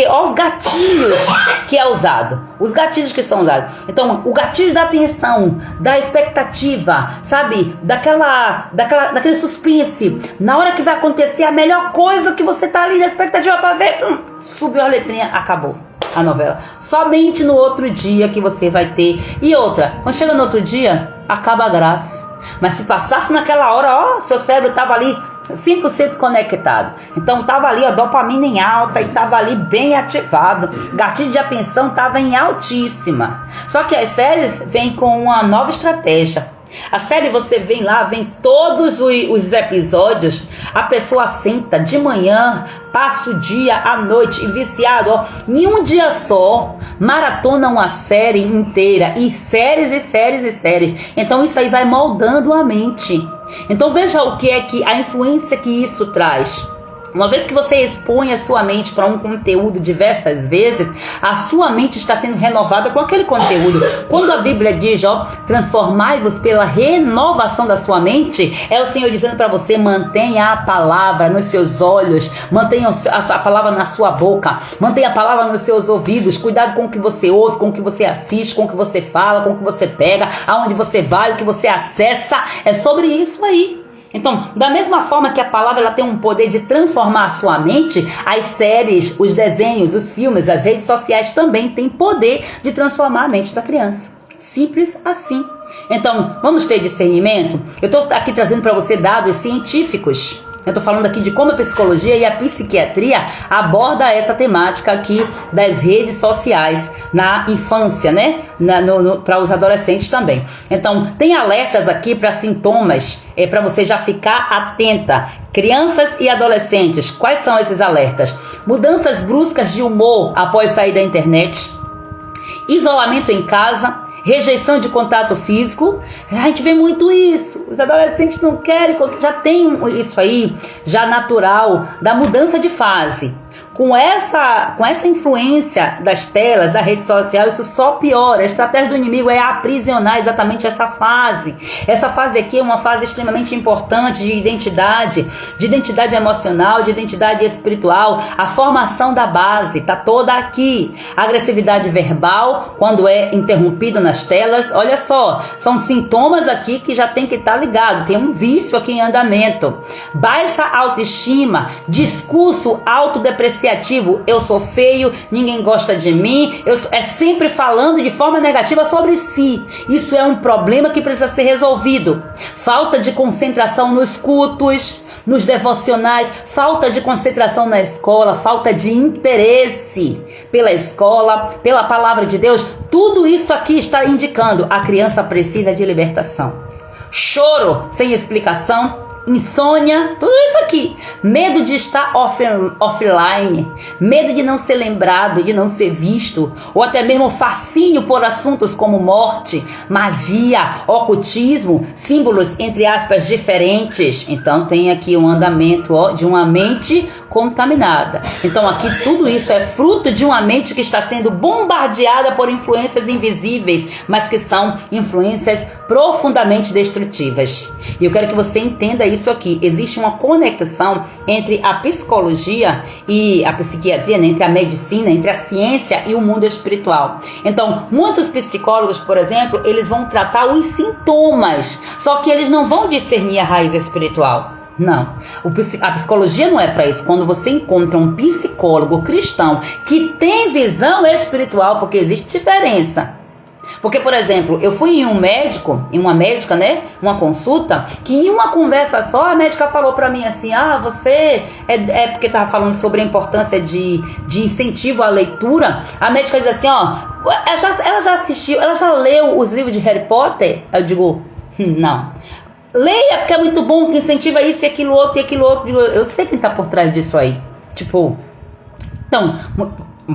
[SPEAKER 1] olha os gatilhos que é usado. Os gatilhos que são usados. Então, o gatilho da atenção, da expectativa, sabe? Daquele suspense. Na hora que vai acontecer a melhor coisa que você tá ali na expectativa pra ver, subiu a letrinha, acabou a novela. Somente no outro dia que você vai ter. E outra, quando chega no outro dia, acaba a graça. Mas se passasse naquela hora, seu cérebro tava ali 100% conectado. Então tava ali a dopamina em alta e tava ali bem ativado. Gatilho de atenção tava em altíssima. Só que as séries vêm com uma nova estratégia. A série você vem lá, vem todos os episódios, a pessoa senta de manhã, passa o dia, a noite, e viciado, em um dia só, maratona uma série inteira, e séries e séries e séries. Então isso aí vai moldando a mente. Então veja o que é que a influência que isso traz. Uma vez que você expõe a sua mente para um conteúdo diversas vezes, a sua mente está sendo renovada com aquele conteúdo. Quando a Bíblia diz, transformai-vos pela renovação da sua mente, é o Senhor dizendo para você, mantenha a palavra nos seus olhos, mantenha a palavra na sua boca, mantenha a palavra nos seus ouvidos, cuidado com o que você ouve, com o que você assiste, com o que você fala, com o que você pega, aonde você vai, o que você acessa, é sobre isso aí. Então, da mesma forma que a palavra ela tem um poder de transformar a sua mente, as séries, os desenhos, os filmes, as redes sociais também têm poder de transformar a mente da criança. Simples assim. Então, vamos ter discernimento? Eu estou aqui trazendo para você dados científicos. Eu estou falando aqui de como a psicologia e a psiquiatria aborda essa temática aqui das redes sociais na infância, né? Para os adolescentes também. Então, tem alertas aqui para sintomas, para você já ficar atenta. Crianças e adolescentes, quais são esses alertas? Mudanças bruscas de humor após sair da internet, isolamento em casa, rejeição de contato físico. A gente vê muito isso. Os adolescentes não querem, já tem isso aí, já natural, da mudança de fase. Com essa influência das telas, da rede social, isso só piora. A estratégia do inimigo é aprisionar exatamente essa fase. Essa fase aqui é uma fase extremamente importante de identidade emocional, de identidade espiritual. A formação da base está toda aqui. A agressividade verbal, quando é interrompido nas telas, olha só, são sintomas aqui que já tem que estar ligado. Tem um vício aqui em andamento. Baixa autoestima, discurso autodepreciativo. Eu sou feio, ninguém gosta de mim, é sempre falando de forma negativa sobre si. Isso é um problema que precisa ser resolvido. Falta de concentração nos cultos, nos devocionais, falta de concentração na escola, falta de interesse pela escola, pela palavra de Deus. Tudo isso aqui está indicando a criança precisa de libertação. Choro sem explicação, insônia, tudo isso aqui. Medo de estar offline, medo de não ser lembrado, de não ser visto, ou até mesmo fascínio por assuntos como morte, magia, ocultismo, símbolos entre aspas diferentes. Então tem aqui um andamento de uma mente contaminada. Então aqui tudo isso é fruto de uma mente que está sendo bombardeada por influências invisíveis, mas que são influências profundamente destrutivas. E eu quero que você entenda isso aqui. Existe uma conexão entre a psicologia e a psiquiatria, né? Entre a medicina, entre a ciência e o mundo espiritual. Então, muitos psicólogos, por exemplo, eles vão tratar os sintomas, só que eles não vão discernir a raiz espiritual. Não, a psicologia não é para isso. Quando você encontra um psicólogo cristão que tem visão espiritual, porque existe diferença. Porque, por exemplo, eu fui em uma médica, né? Uma consulta, que em uma conversa só a médica falou pra mim assim: você porque tava falando sobre a importância de incentivo à leitura. A médica diz assim: ela já assistiu, ela já leu os livros de Harry Potter? Eu digo: não. Leia, porque é muito bom, que incentiva isso e aquilo outro e aquilo outro. Eu sei quem tá por trás disso aí. Então,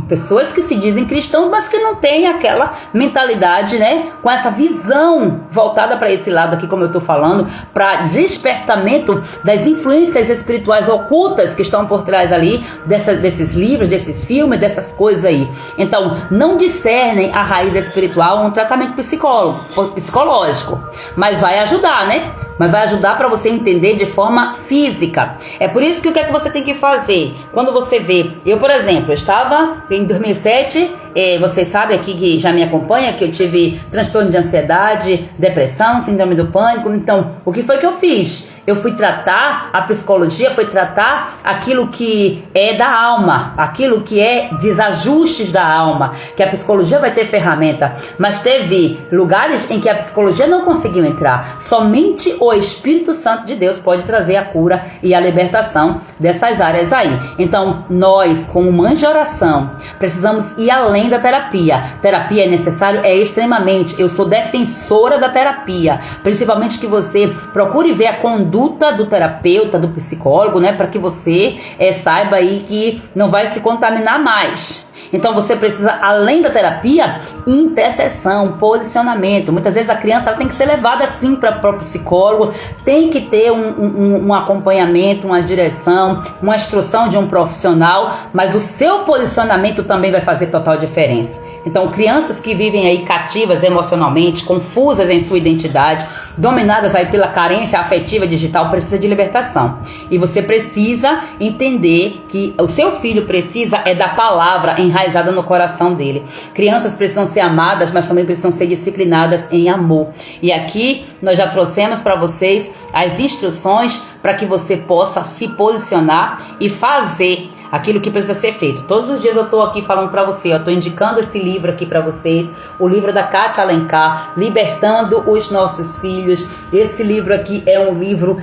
[SPEAKER 1] pessoas que se dizem cristãos, mas que não têm aquela mentalidade, né? Com essa visão voltada para esse lado aqui, como eu estou falando, para despertamento das influências espirituais ocultas que estão por trás ali desses livros, desses filmes, dessas coisas aí. Então, não discernem a raiz espiritual, um tratamento psicológico, mas vai ajudar, né? Mas vai ajudar para você entender de forma física. É por isso que o que é que você tem que fazer? Quando você vê, eu, por exemplo, eu estava em 2007, vocês sabem aqui que já me acompanha, que eu tive transtorno de ansiedade, depressão, síndrome do pânico. Então, o que foi que eu fiz? Eu fui tratar, a psicologia foi tratar aquilo que é da alma, aquilo que é desajustes da alma, que a psicologia vai ter ferramenta, mas teve lugares em que a psicologia não conseguiu entrar. Somente o Espírito Santo de Deus pode trazer a cura e a libertação dessas áreas aí. Então, nós, como mães de oração, precisamos ir além da terapia. Terapia é necessário, é extremamente. Eu sou defensora da terapia, principalmente que você procure ver a conduta do terapeuta, do psicólogo, né, para que você saiba aí que não vai se contaminar mais. Então você precisa, além da terapia, intercessão, posicionamento. Muitas vezes a criança ela tem que ser levada assim para o psicólogo, tem que ter um acompanhamento, uma direção, uma instrução de um profissional, mas o seu posicionamento também vai fazer total diferença. Então crianças que vivem aí cativas emocionalmente, confusas em sua identidade, dominadas aí pela carência afetiva digital, precisa de libertação. E você precisa entender que o seu filho precisa da palavra enraizada no coração dele. Crianças precisam ser amadas, mas também precisam ser disciplinadas em amor. E aqui nós já trouxemos para vocês as instruções para que você possa se posicionar e fazer aquilo que precisa ser feito. Todos os dias eu estou aqui falando para você, eu estou indicando esse livro aqui para vocês, o livro da Kátia Alencar, Libertando os Nossos Filhos. Esse livro aqui é um livro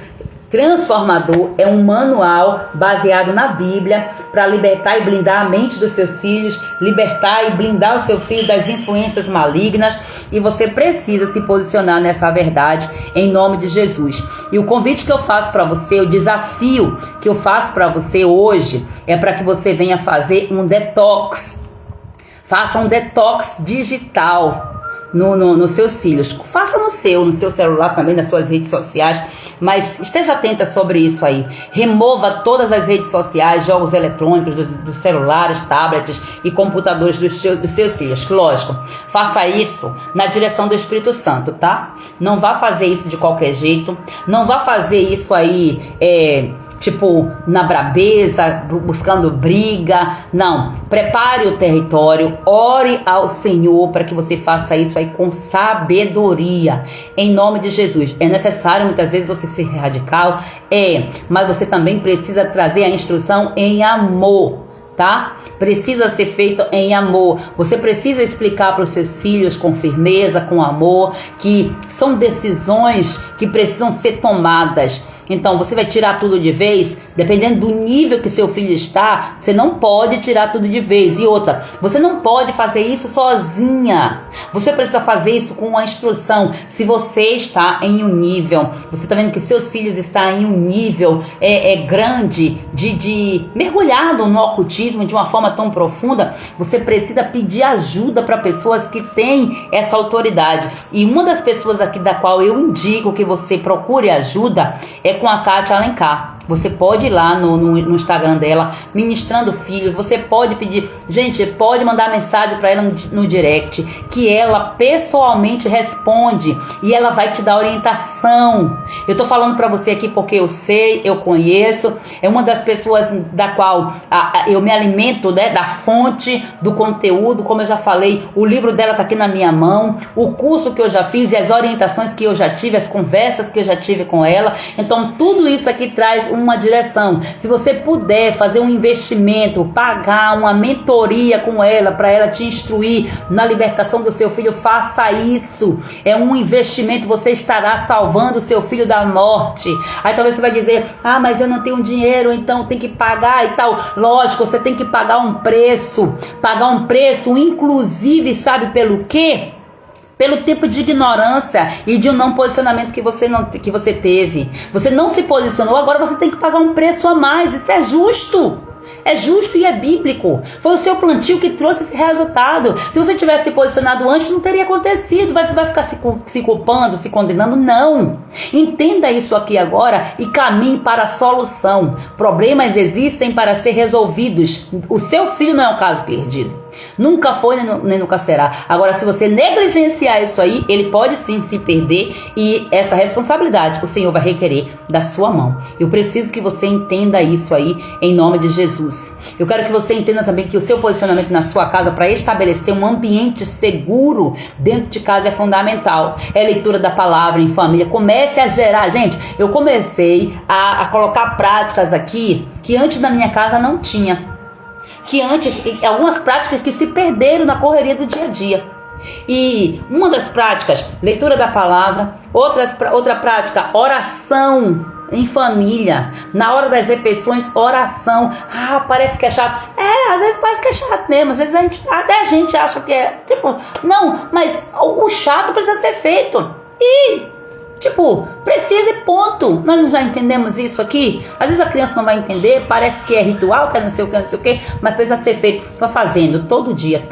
[SPEAKER 1] transformador, é um manual baseado na Bíblia para libertar e blindar a mente dos seus filhos, libertar e blindar o seu filho das influências malignas, e você precisa se posicionar nessa verdade em nome de Jesus. E o convite que eu faço para você, o desafio que eu faço para você hoje é para que você venha fazer um detox. Faça um detox digital nos seus filhos. Faça no seu celular também, nas suas redes sociais, mas esteja atenta sobre isso aí. Remova todas as redes sociais, jogos eletrônicos dos celulares, tablets e computadores dos seus filhos. Lógico, faça isso na direção do Espírito Santo, tá? Não vá fazer isso de qualquer jeito. Não vá fazer isso aí, tipo, na brabeza, buscando briga. Não, prepare o território, ore ao Senhor para que você faça isso aí com sabedoria, em nome de Jesus. É necessário muitas vezes você ser radical, mas você também precisa trazer a instrução em amor, tá? Precisa ser feito em amor. Você precisa explicar para os seus filhos com firmeza, com amor, que são decisões que precisam ser tomadas. Então, você vai tirar tudo de vez? Dependendo do nível que seu filho está, você não pode tirar tudo de vez. E outra, você não pode fazer isso sozinha. Você precisa fazer isso com uma instrução. Se você está em um nível, você está vendo que seus filhos estão em um nível grande de mergulhado no ocultismo de uma forma tão profunda, você precisa pedir ajuda para pessoas que têm essa autoridade. E uma das pessoas aqui da qual eu indico que você procure ajuda é com a Kátia Alencar. Você pode ir lá no Instagram dela, Ministrando Filhos. Você pode pedir, gente, pode mandar mensagem para ela no direct, que ela pessoalmente responde e ela vai te dar orientação. Eu tô falando para você aqui porque eu sei, eu conheço, é uma das pessoas da qual eu me alimento, né, da fonte do conteúdo. Como eu já falei, o livro dela tá aqui na minha mão, o curso que eu já fiz e as orientações que eu já tive, as conversas que eu já tive com ela. Então tudo isso aqui traz uma direção. Se você puder fazer um investimento, pagar uma mentoria com ela, para ela te instruir na libertação do seu filho, faça isso. É um investimento, você estará salvando o seu filho da morte. Aí talvez você vai dizer, mas eu não tenho dinheiro, então tem que pagar e tal. Lógico, você tem que pagar um preço, inclusive, sabe pelo quê? Pelo tempo de ignorância e de um não posicionamento que você teve. Você não se posicionou, agora você tem que pagar um preço a mais. Isso é justo. É justo e é bíblico. Foi o seu plantio que trouxe esse resultado. Se você tivesse se posicionado antes, não teria acontecido. Vai ficar se culpando, se condenando? Não. Entenda isso aqui agora e caminhe para a solução. Problemas existem para ser resolvidos. O seu filho não é um caso perdido. Nunca foi, nem nunca será. Agora, se você negligenciar isso aí, ele pode sim se perder, e essa responsabilidade o Senhor vai requerer da sua mão. Eu preciso que você entenda isso aí, em nome de Jesus. Eu quero que você entenda também que o seu posicionamento na sua casa para estabelecer um ambiente seguro dentro de casa é fundamental. É leitura da palavra em família. Comece a gerar. Gente, eu comecei a colocar práticas aqui que antes na minha casa não tinha. Que antes, algumas práticas que se perderam na correria do dia a dia. E uma das práticas, leitura da palavra. Outra prática, oração em família. Na hora das refeições, oração. Parece que é chato. Às vezes parece que é chato mesmo. Às vezes até a gente acha que é, não, mas o chato precisa ser feito. Precisa e ponto. Nós não já entendemos isso aqui? Às vezes a criança não vai entender, parece que é ritual, que é não sei o que, mas precisa ser feito. Vá fazendo todo dia.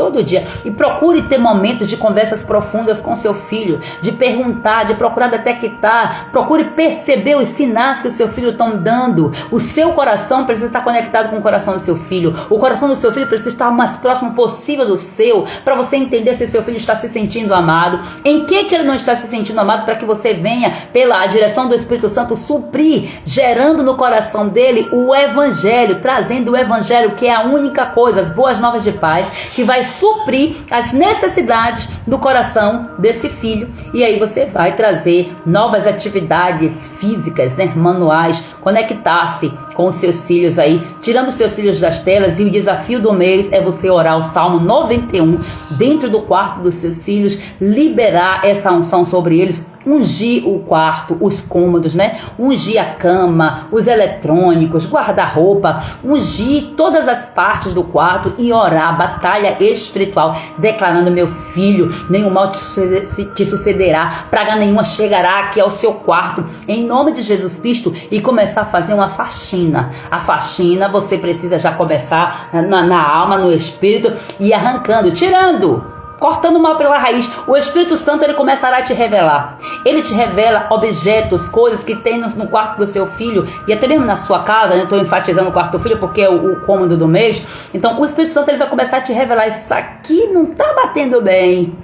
[SPEAKER 1] E procure ter momentos de conversas profundas com seu filho, de perguntar, de procurar detectar. Procure perceber os sinais que o seu filho está dando. O seu coração precisa estar conectado com o coração do seu filho. O coração do seu filho precisa estar o mais próximo possível do seu, para você entender se o seu filho está se sentindo amado, em que ele não está se sentindo amado, para que você venha venha, pela direção do Espírito Santo, suprir, gerando no coração dele o evangelho, trazendo o evangelho, que é a única coisa, as boas novas de paz, que vai suprir as necessidades do coração desse filho. E aí você vai trazer novas atividades físicas, né, manuais, conectar-se com os seus filhos aí, tirando os seus filhos das telas. E o desafio do mês é você orar o Salmo 91 dentro do quarto dos seus filhos, liberar essa unção sobre eles, ungir o quarto, os cômodos, né? Ungir a cama, os eletrônicos, guarda-roupa, ungir todas as partes do quarto e orar, batalha espiritual, declarando: meu filho, nenhum mal te sucederá, praga nenhuma chegará aqui ao seu quarto, em nome de Jesus Cristo, e começar a fazer uma faxina. A faxina você precisa já começar na alma, no espírito, e arrancando, tirando, cortando o mal pela raiz. O Espírito Santo, ele começará a te revelar. Ele te revela objetos, coisas que tem no quarto do seu filho, e até mesmo na sua casa. Eu estou enfatizando o quarto do filho porque é o cômodo do mês. Então o Espírito Santo, ele vai começar a te revelar: isso aqui não está batendo bem.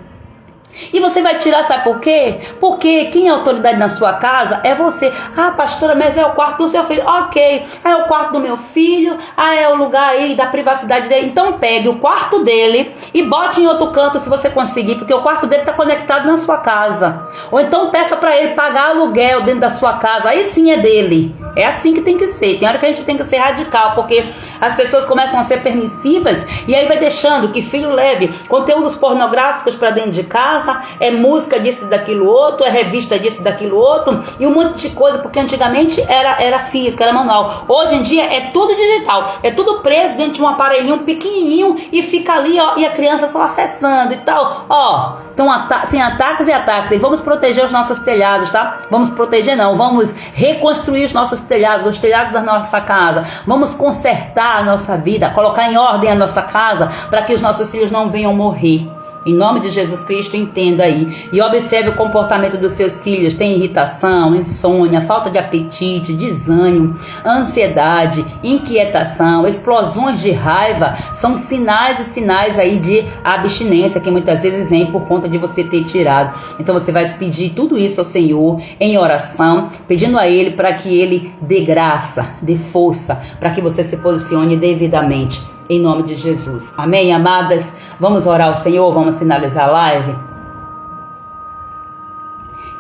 [SPEAKER 1] E você vai tirar, sabe por quê? Porque quem é autoridade na sua casa é você. Ah, pastora, mas é o quarto do seu filho. Ok, é o quarto do meu filho. Ah, é o lugar aí da privacidade dele. Então pegue o quarto dele e bote em outro canto, se você conseguir, porque o quarto dele está conectado na sua casa. Ou então peça para ele pagar aluguel dentro da sua casa. Aí sim é dele. É assim que tem que ser. Tem hora que a gente tem que ser radical, porque as pessoas começam a ser permissivas e aí vai deixando que filho leve conteúdos pornográficos para dentro de casa. É música disso e daquilo outro, é revista disso e daquilo outro, e um monte de coisa, porque antigamente era física, era manual. Hoje em dia é tudo digital, é tudo preso dentro de um aparelhinho pequenininho e fica ali, ó, e a criança só acessando e tal. Ó, então sem ataques e ataques. E vamos proteger os nossos telhados, tá? Vamos proteger não, vamos reconstruir os nossos telhados, os telhados da nossa casa. Vamos consertar a nossa vida, colocar em ordem a nossa casa, para que os nossos filhos não venham morrer. Em nome de Jesus Cristo, entenda aí. E observe o comportamento dos seus filhos. Tem irritação, insônia, falta de apetite, desânimo, ansiedade, inquietação, explosões de raiva. São sinais e sinais aí de abstinência, que muitas vezes vem por conta de você ter tirado. Então você vai pedir tudo isso ao Senhor em oração, pedindo a Ele para que Ele dê graça, dê força, para que você se posicione devidamente. Em nome de Jesus. Amém, amadas? Vamos orar ao Senhor, vamos finalizar a live.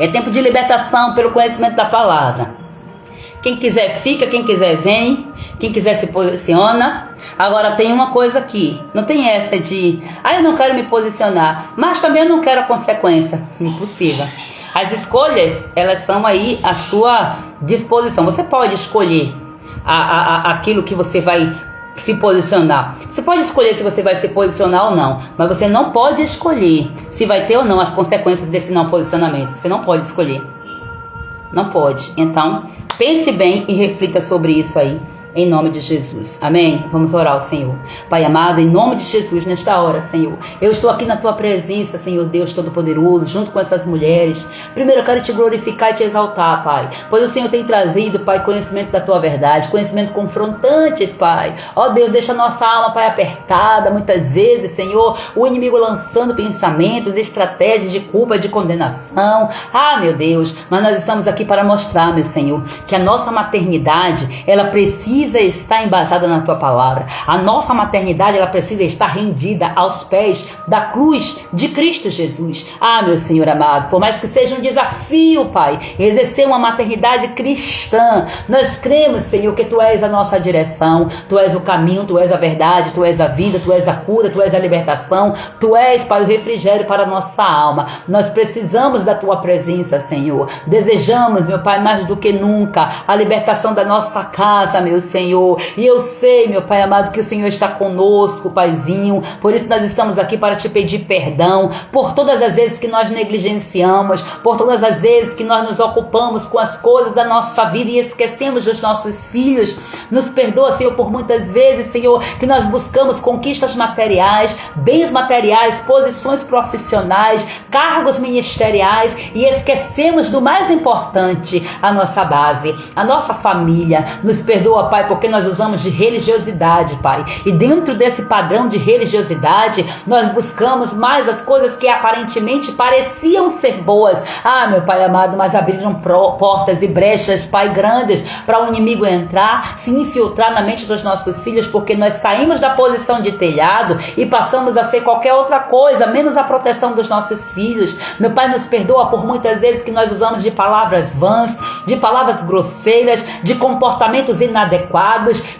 [SPEAKER 1] É tempo de libertação pelo conhecimento da palavra. Quem quiser fica, quem quiser vem, quem quiser se posiciona. Agora tem uma coisa aqui, não tem essa de: eu não quero me posicionar, mas também eu não quero a consequência. Impossível. As escolhas, elas são aí à sua disposição. Você pode escolher aquilo que você vai se posicionar. Você pode escolher se você vai se posicionar ou não, mas você não pode escolher se vai ter ou não as consequências desse não posicionamento. Você não pode escolher. Não pode. Então, pense bem e reflita sobre isso aí. Em nome de Jesus. Amém? Vamos orar ao Senhor. Pai amado, em nome de Jesus, nesta hora, Senhor, eu estou aqui na Tua presença, Senhor Deus Todo-Poderoso, junto com essas mulheres. Primeiro eu quero Te glorificar e Te exaltar, Pai, pois o Senhor tem trazido, Pai, conhecimento da Tua verdade, conhecimento confrontantes, Pai. Ó Deus, deixa a nossa alma, Pai, apertada, muitas vezes, Senhor, o inimigo lançando pensamentos, estratégias de culpa, de condenação. Ah, meu Deus, mas nós estamos aqui para mostrar, meu Senhor, que a nossa maternidade, ela precisa estar embasada na Tua palavra. A nossa maternidade, ela precisa estar rendida aos pés da cruz de Cristo Jesus. Ah, meu Senhor amado, por mais que seja um desafio, Pai, exercer uma maternidade cristã, nós cremos, Senhor, que Tu és a nossa direção, Tu és o caminho, Tu és a verdade, Tu és a vida, Tu és a cura, Tu és a libertação, Tu és, Pai, o refrigério para a nossa alma. Nós precisamos da Tua presença, Senhor. Desejamos, meu Pai, mais do que nunca, a libertação da nossa casa, meu Senhor. E eu sei, meu Pai amado, que o Senhor está conosco, Paizinho. Por isso nós estamos aqui para Te pedir perdão por todas as vezes que nós negligenciamos, por todas as vezes que nós nos ocupamos com as coisas da nossa vida e esquecemos dos nossos filhos. Nos perdoa, Senhor, por muitas vezes, Senhor, que nós buscamos conquistas materiais, bens materiais, posições profissionais, cargos ministeriais e esquecemos do mais importante, a nossa base, a nossa família. Nos perdoa, Pai, Pai, porque nós usamos de religiosidade, Pai. E dentro desse padrão de religiosidade, nós buscamos mais as coisas que aparentemente pareciam ser boas. Meu Pai amado, mas abriram portas e brechas, Pai, grandes para o inimigo entrar, se infiltrar na mente dos nossos filhos, porque nós saímos da posição de telhado e passamos a ser qualquer outra coisa, menos a proteção dos nossos filhos. Meu Pai, nos perdoa por muitas vezes que nós usamos de palavras vãs, de palavras grosseiras, de comportamentos inadequados,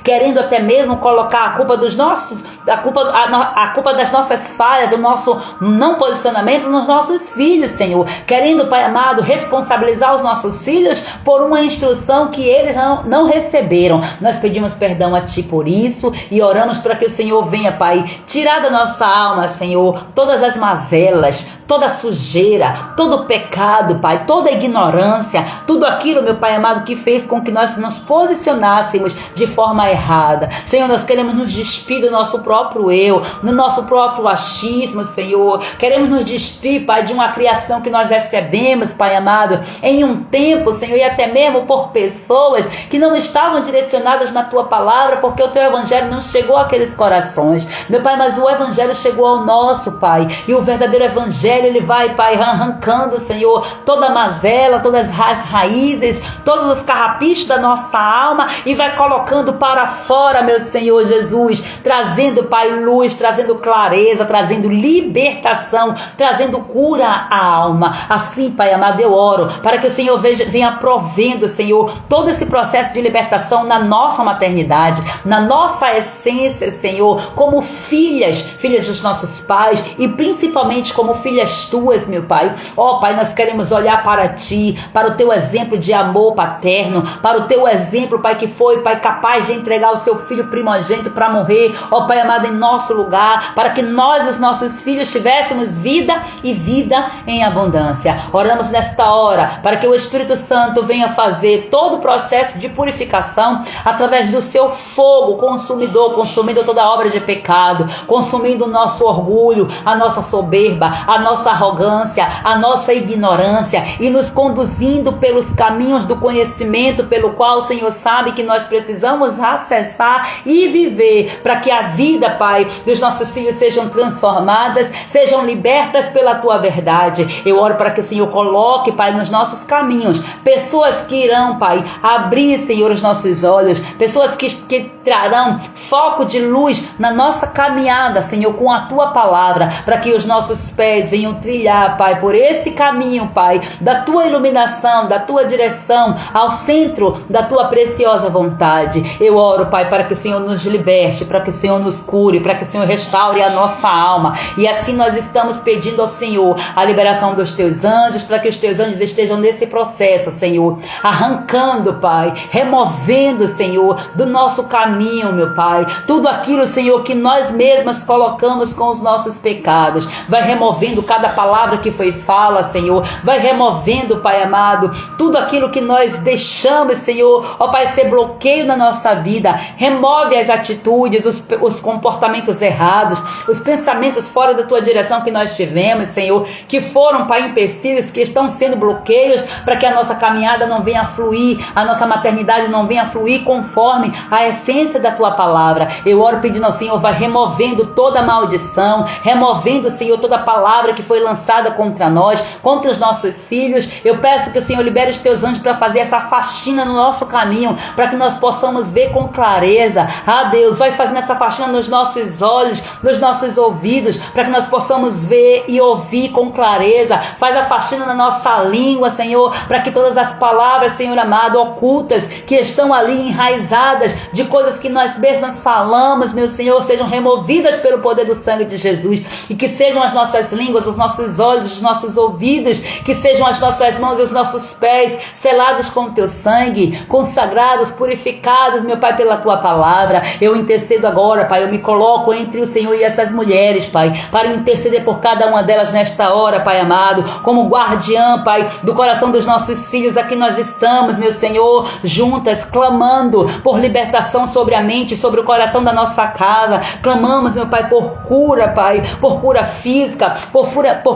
[SPEAKER 1] querendo até mesmo colocar a culpa dos nossos, a culpa das nossas falhas, do nosso não posicionamento nos nossos filhos, Senhor. Querendo, Pai amado, responsabilizar os nossos filhos por uma instrução que eles não receberam. Nós pedimos perdão a Ti por isso e oramos para que o Senhor venha, Pai, tirar da nossa alma, Senhor, todas as mazelas, toda a sujeira, todo o pecado, Pai, toda a ignorância, tudo aquilo, meu Pai amado, que fez com que nós nos posicionássemos de forma errada. Senhor, nós queremos nos despir do nosso próprio eu, no nosso próprio achismo, Senhor. Queremos nos despir, Pai, de uma criação que nós recebemos, Pai amado, em um tempo, Senhor, e até mesmo por pessoas que não estavam direcionadas na Tua palavra, porque o Teu Evangelho não chegou àqueles corações, meu Pai, mas o Evangelho chegou ao nosso, Pai, e o verdadeiro Evangelho, ele vai, Pai, arrancando, Senhor, toda a mazela, todas as raízes, todos os carrapichos da nossa alma e vai colocando para fora, meu Senhor Jesus, trazendo, Pai, luz, trazendo clareza, trazendo libertação, trazendo cura à alma. Assim, Pai amado, eu oro para que o Senhor venha provendo, Senhor, todo esse processo de libertação na nossa maternidade, na nossa essência, Senhor, como filhas dos nossos pais e principalmente como filhas Tuas, meu Pai. Pai, nós queremos olhar para Ti, para o Teu exemplo de amor paterno, para o Teu exemplo, Pai, que foi, Pai, capaz de entregar o Seu Filho primogênito para morrer, Pai amado, em nosso lugar, para que nós e os nossos filhos tivéssemos vida e vida em abundância. Oramos nesta hora para que o Espírito Santo venha fazer todo o processo de purificação através do Seu fogo consumidor, consumindo toda obra de pecado, consumindo o nosso orgulho, a nossa soberba, a nossa arrogância, a nossa ignorância e nos conduzindo pelos caminhos do conhecimento pelo qual o Senhor sabe que nós precisamos acessar e viver para que a vida, Pai, dos nossos filhos sejam transformadas, sejam libertas pela Tua verdade. Eu oro para que o Senhor coloque, Pai, nos nossos caminhos pessoas que irão, Pai, abrir, Senhor, os nossos olhos, pessoas que trarão foco de luz na nossa caminhada, Senhor, com a Tua palavra, para que os nossos pés venham trilhar, Pai, por esse caminho, Pai, da Tua iluminação, da Tua direção, ao centro da Tua preciosa vontade. Eu oro, Pai, para que o Senhor nos liberte, para que o Senhor nos cure, para que o Senhor restaure a nossa alma. E assim nós estamos pedindo ao Senhor a liberação dos Teus anjos, para que os Teus anjos estejam nesse processo, Senhor, arrancando, Pai, removendo, Senhor, do nosso caminho, meu Pai, tudo aquilo, Senhor, que nós mesmas colocamos com os nossos pecados. Vai removendo cada palavra que foi fala, Senhor, vai removendo, Pai amado, tudo aquilo que nós deixamos, Senhor, Pai, ser bloqueio na nossa vida. Remove as atitudes, os comportamentos errados, os pensamentos fora da Tua direção que nós tivemos, Senhor, que foram, Pai, empecilhos, que estão sendo bloqueios para que a nossa caminhada não venha a fluir, a nossa maternidade não venha a fluir conforme a essência da Tua palavra. Eu oro pedindo ao Senhor, vai removendo toda maldição, removendo, Senhor, toda palavra que foi lançada contra nós, contra os nossos filhos. Eu peço que o Senhor libere os Teus anjos para fazer essa faxina no nosso caminho, para que nós possamos ver com clareza. Deus, vai fazendo essa faxina nos nossos olhos, nos nossos ouvidos, para que nós possamos ver e ouvir com clareza. Faz a faxina na nossa língua, Senhor, para que todas as palavras, Senhor amado, ocultas, que estão ali enraizadas de coisas que nós mesmas falamos, meu Senhor, sejam removidas pelo poder do sangue de Jesus, e que sejam as nossas línguas, os nossos olhos, os nossos ouvidos, que sejam as nossas mãos e os nossos pés selados com o Teu sangue, consagrados, purificados, meu Pai, pela Tua palavra. Eu intercedo agora, Pai, eu me coloco entre o Senhor e essas mulheres, Pai, para interceder por cada uma delas nesta hora, Pai amado, como guardiã, Pai, do coração dos nossos filhos. Aqui nós estamos, meu Senhor, juntas, clamando por libertação sobre a mente, sobre o coração da nossa casa. Clamamos, meu Pai, por cura, Pai, por cura física, por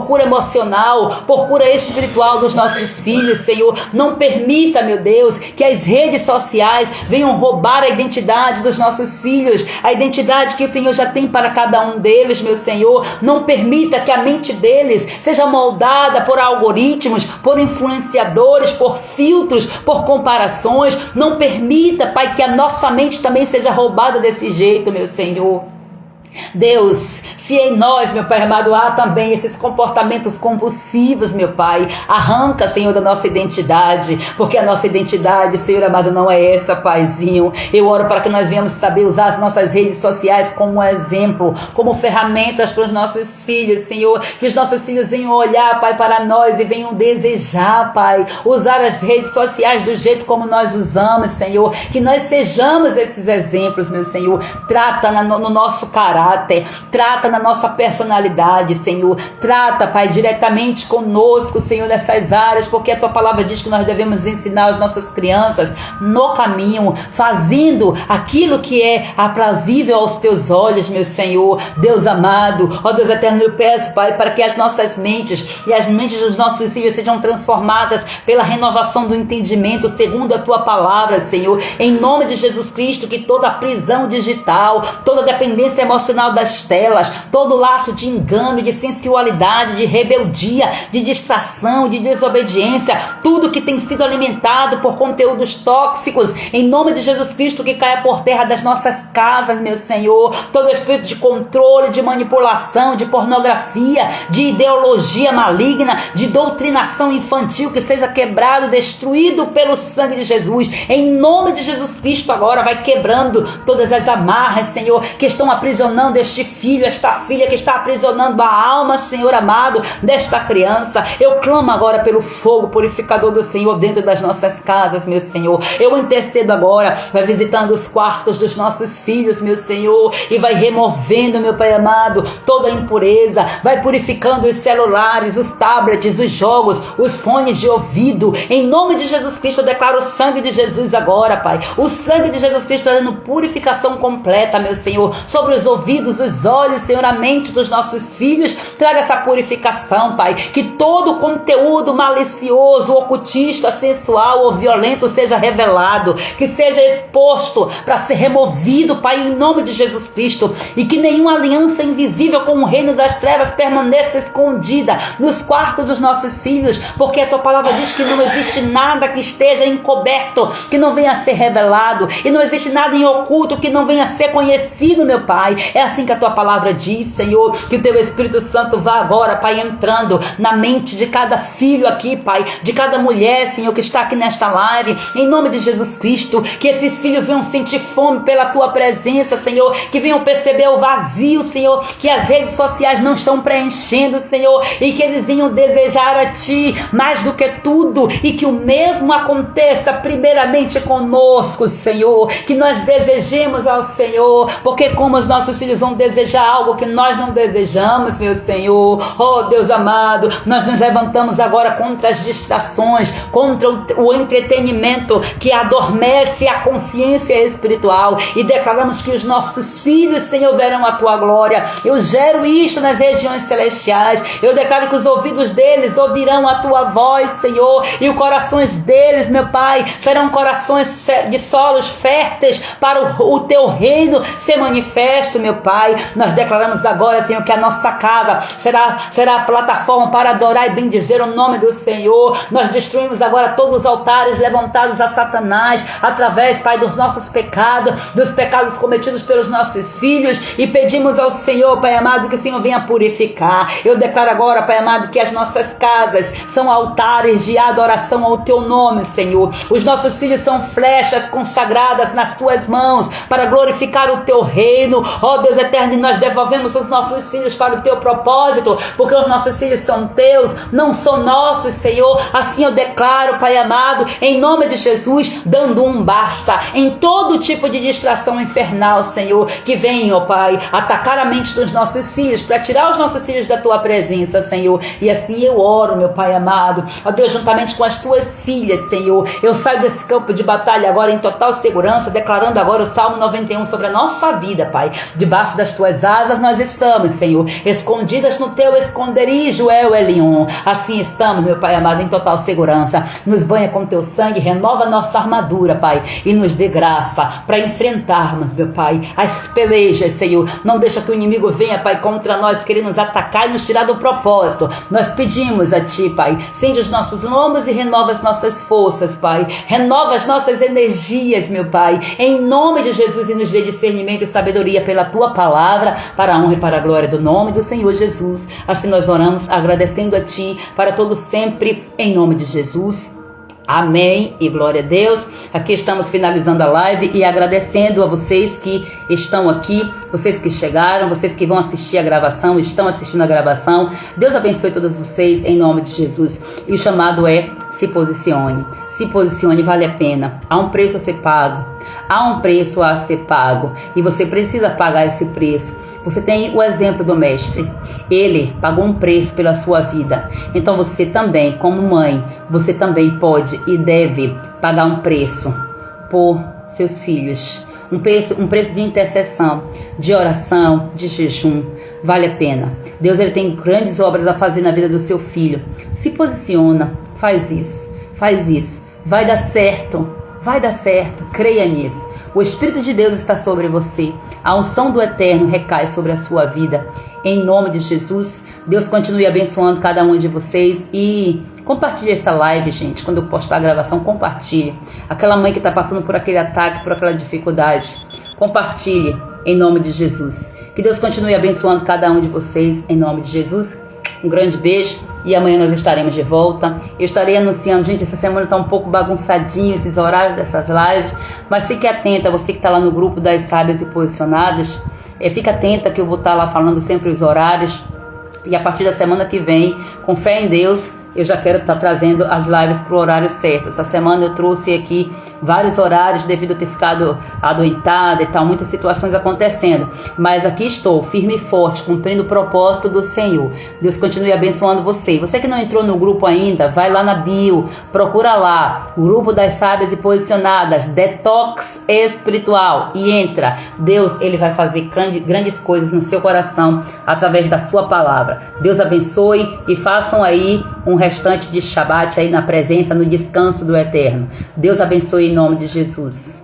[SPEAKER 1] cura emocional, por cura espiritual dos nossos filhos, Senhor. Não permita, meu Deus, que as redes sociais venham roubar a identidade dos nossos filhos, a identidade que o Senhor já tem para cada um deles, meu Senhor. Não permita que a mente deles seja moldada por algoritmos, por influenciadores, por filtros, por comparações. Não permita, Pai, que a nossa mente também seja roubada desse jeito, meu Senhor. Deus, se em nós, meu Pai amado, há também esses comportamentos compulsivos, meu Pai, arranca, Senhor, da nossa identidade, porque a nossa identidade, Senhor amado, não é essa, Paizinho. Eu oro para que nós venhamos saber usar as nossas redes sociais como exemplo, como ferramentas para os nossos filhos, Senhor, que os nossos filhos venham olhar, Pai, para nós e venham desejar, Pai, usar as redes sociais do jeito como nós usamos, Senhor, que nós sejamos esses exemplos, meu Senhor. Trata no nosso caráter, trata na nossa personalidade, Senhor. Trata, Pai, diretamente conosco, Senhor, nessas áreas, porque a Tua palavra diz que nós devemos ensinar as nossas crianças no caminho, fazendo aquilo que é aprazível aos Teus olhos, meu Senhor. Deus amado, ó Deus eterno, eu peço, Pai, para que as nossas mentes e as mentes dos nossos filhos sejam transformadas pela renovação do entendimento, segundo a Tua palavra, Senhor. Em nome de Jesus Cristo, que toda prisão digital, toda dependência emocional das telas, todo laço de engano, de sensualidade, de rebeldia, de distração, de desobediência, tudo que tem sido alimentado por conteúdos tóxicos, em nome de Jesus Cristo, que caia por terra das nossas casas, meu Senhor. Todo espírito de controle, de manipulação, de pornografia, de ideologia maligna, de doutrinação infantil, que seja quebrado, destruído pelo sangue de Jesus, em nome de Jesus Cristo. Agora vai quebrando todas as amarras, Senhor, que estão aprisionando este filho, esta filha, que está aprisionando a alma, Senhor amado, desta criança. Eu clamo agora pelo fogo purificador do Senhor dentro das nossas casas, meu Senhor. Eu intercedo agora, vai visitando os quartos dos nossos filhos, meu Senhor, e vai removendo, meu Pai amado, toda a impureza, vai purificando os celulares, os tablets, os jogos, os fones de ouvido. Em nome de Jesus Cristo, eu declaro o sangue de Jesus agora, Pai. O sangue de Jesus Cristo dando purificação completa, meu Senhor, sobre os ouvidos, os olhos, Senhor, a mente dos nossos filhos. Traga essa purificação, Pai, que todo conteúdo malicioso, ocultista, sensual ou violento seja revelado, que seja exposto para ser removido, Pai, em nome de Jesus Cristo, e que nenhuma aliança invisível com o reino das trevas permaneça escondida nos quartos dos nossos filhos, porque a Tua palavra diz que não existe nada que esteja encoberto, que não venha a ser revelado, e não existe nada em oculto que não venha a ser conhecido, meu Pai. É assim que a Tua palavra diz, Senhor, que o Teu Espírito Santo vá agora, Pai, entrando na mente de cada filho aqui, Pai, de cada mulher, Senhor, que está aqui nesta live, em nome de Jesus Cristo, que esses filhos venham sentir fome pela Tua presença, Senhor, que venham perceber o vazio, Senhor, que as redes sociais não estão preenchendo, Senhor, e que eles venham desejar a Ti mais do que tudo, e que o mesmo aconteça primeiramente conosco, Senhor, que nós desejemos ao Senhor, porque como os nossos filhos vão desejar algo que nós não desejamos, meu Senhor, oh Deus amado, nós nos levantamos agora contra as distrações, contra o entretenimento que adormece a consciência espiritual, e declaramos que os nossos filhos, Senhor, verão a Tua glória. Eu gero isto nas regiões celestiais. Eu declaro que os ouvidos deles ouvirão a Tua voz, Senhor, e os corações deles, meu Pai, serão corações de solos férteis para o Teu reino ser manifesto, meu Pai. Nós declaramos agora, Senhor, que a nossa casa será a plataforma para adorar e bendizer o nome do Senhor. Nós destruímos agora todos os altares levantados a Satanás, através, Pai, dos nossos pecados, dos pecados cometidos pelos nossos filhos, e pedimos ao Senhor, Pai amado, que o Senhor venha purificar. Eu declaro agora, Pai amado, que as nossas casas são altares de adoração ao Teu nome, Senhor. Os nossos filhos são flechas consagradas nas Tuas mãos para glorificar o Teu reino, ó Deus eterno, e nós devolvemos os nossos filhos para o Teu propósito, porque os nossos filhos são Teus, não são nossos, Senhor. Assim eu declaro, Pai amado, em nome de Jesus, dando um basta em todo tipo de distração infernal, Senhor, que vem, ó Pai, atacar a mente dos nossos filhos, para tirar os nossos filhos da Tua presença, Senhor. E assim eu oro, meu Pai amado, ó Deus, juntamente com as Tuas filhas, Senhor, eu saio desse campo de batalha agora em total segurança, declarando agora o Salmo 91 sobre a nossa vida, Pai, debaixo das tuas asas nós estamos, Senhor, escondidas no teu esconderijo, El Elyon. Assim estamos, meu Pai amado, em total segurança. Nos banha com teu sangue, renova nossa armadura, Pai, e nos dê graça para enfrentarmos, meu Pai, as pelejas, Senhor. Não deixa que o inimigo venha, Pai, contra nós, querer nos atacar e nos tirar do propósito. Nós pedimos a Ti, Pai, cinde os nossos lombos e renova as nossas forças, Pai. Renova as nossas energias, meu Pai, em nome de Jesus, e nos dê discernimento e sabedoria pela Tua palavra, para a honra e para a glória do nome do Senhor Jesus. Assim nós oramos, agradecendo a Ti para todo sempre, em nome de Jesus. Amém e glória a Deus. Aqui estamos finalizando a live e agradecendo a vocês que estão aqui, vocês que chegaram, vocês que vão assistir a gravação, estão assistindo a gravação. Deus abençoe todos vocês em nome de Jesus. E o chamado é: se posicione. Se posicione, vale a pena. Há um preço a ser pago. Há um preço a ser pago e você precisa pagar esse preço. Você tem o exemplo do mestre. Ele pagou um preço pela sua vida. Então você também, como mãe, você também pode e deve pagar um preço por seus filhos. Um preço de intercessão, de oração, de jejum. Vale a pena. Deus, ele tem grandes obras a fazer na vida do seu filho. Se posiciona, faz isso, faz isso. Vai dar certo, vai dar certo. Creia nisso. O Espírito de Deus está sobre você. A unção do Eterno recai sobre a sua vida. Em nome de Jesus, Deus continue abençoando cada um de vocês. E compartilhe essa live, gente. Quando eu postar a gravação, compartilhe. Aquela mãe que está passando por aquele ataque, por aquela dificuldade, compartilhe em nome de Jesus. Que Deus continue abençoando cada um de vocês em nome de Jesus. Um grande beijo e amanhã nós estaremos de volta. Eu estarei anunciando, gente, essa semana está um pouco bagunçadinho esses horários dessas lives, mas fique atenta, você que está lá no grupo das sábias e posicionadas, fica atenta que eu vou estar lá falando sempre os horários. E a partir da semana que vem, com fé em Deus, eu já quero estar trazendo as lives para o horário certo. Essa semana eu trouxe aqui vários horários devido a ter ficado adoentada e tal, muitas situações acontecendo. Mas aqui estou, firme e forte, cumprindo o propósito do Senhor. Deus continue abençoando você. Você que não entrou no grupo ainda, vai lá na bio, procura lá, o grupo das sábias e posicionadas, Detox Espiritual, e entra. Deus, ele vai fazer grandes coisas no seu coração através da sua palavra. Deus abençoe e façam aí um restante de Shabat aí na presença, no descanso do Eterno. Deus abençoe em nome de Jesus.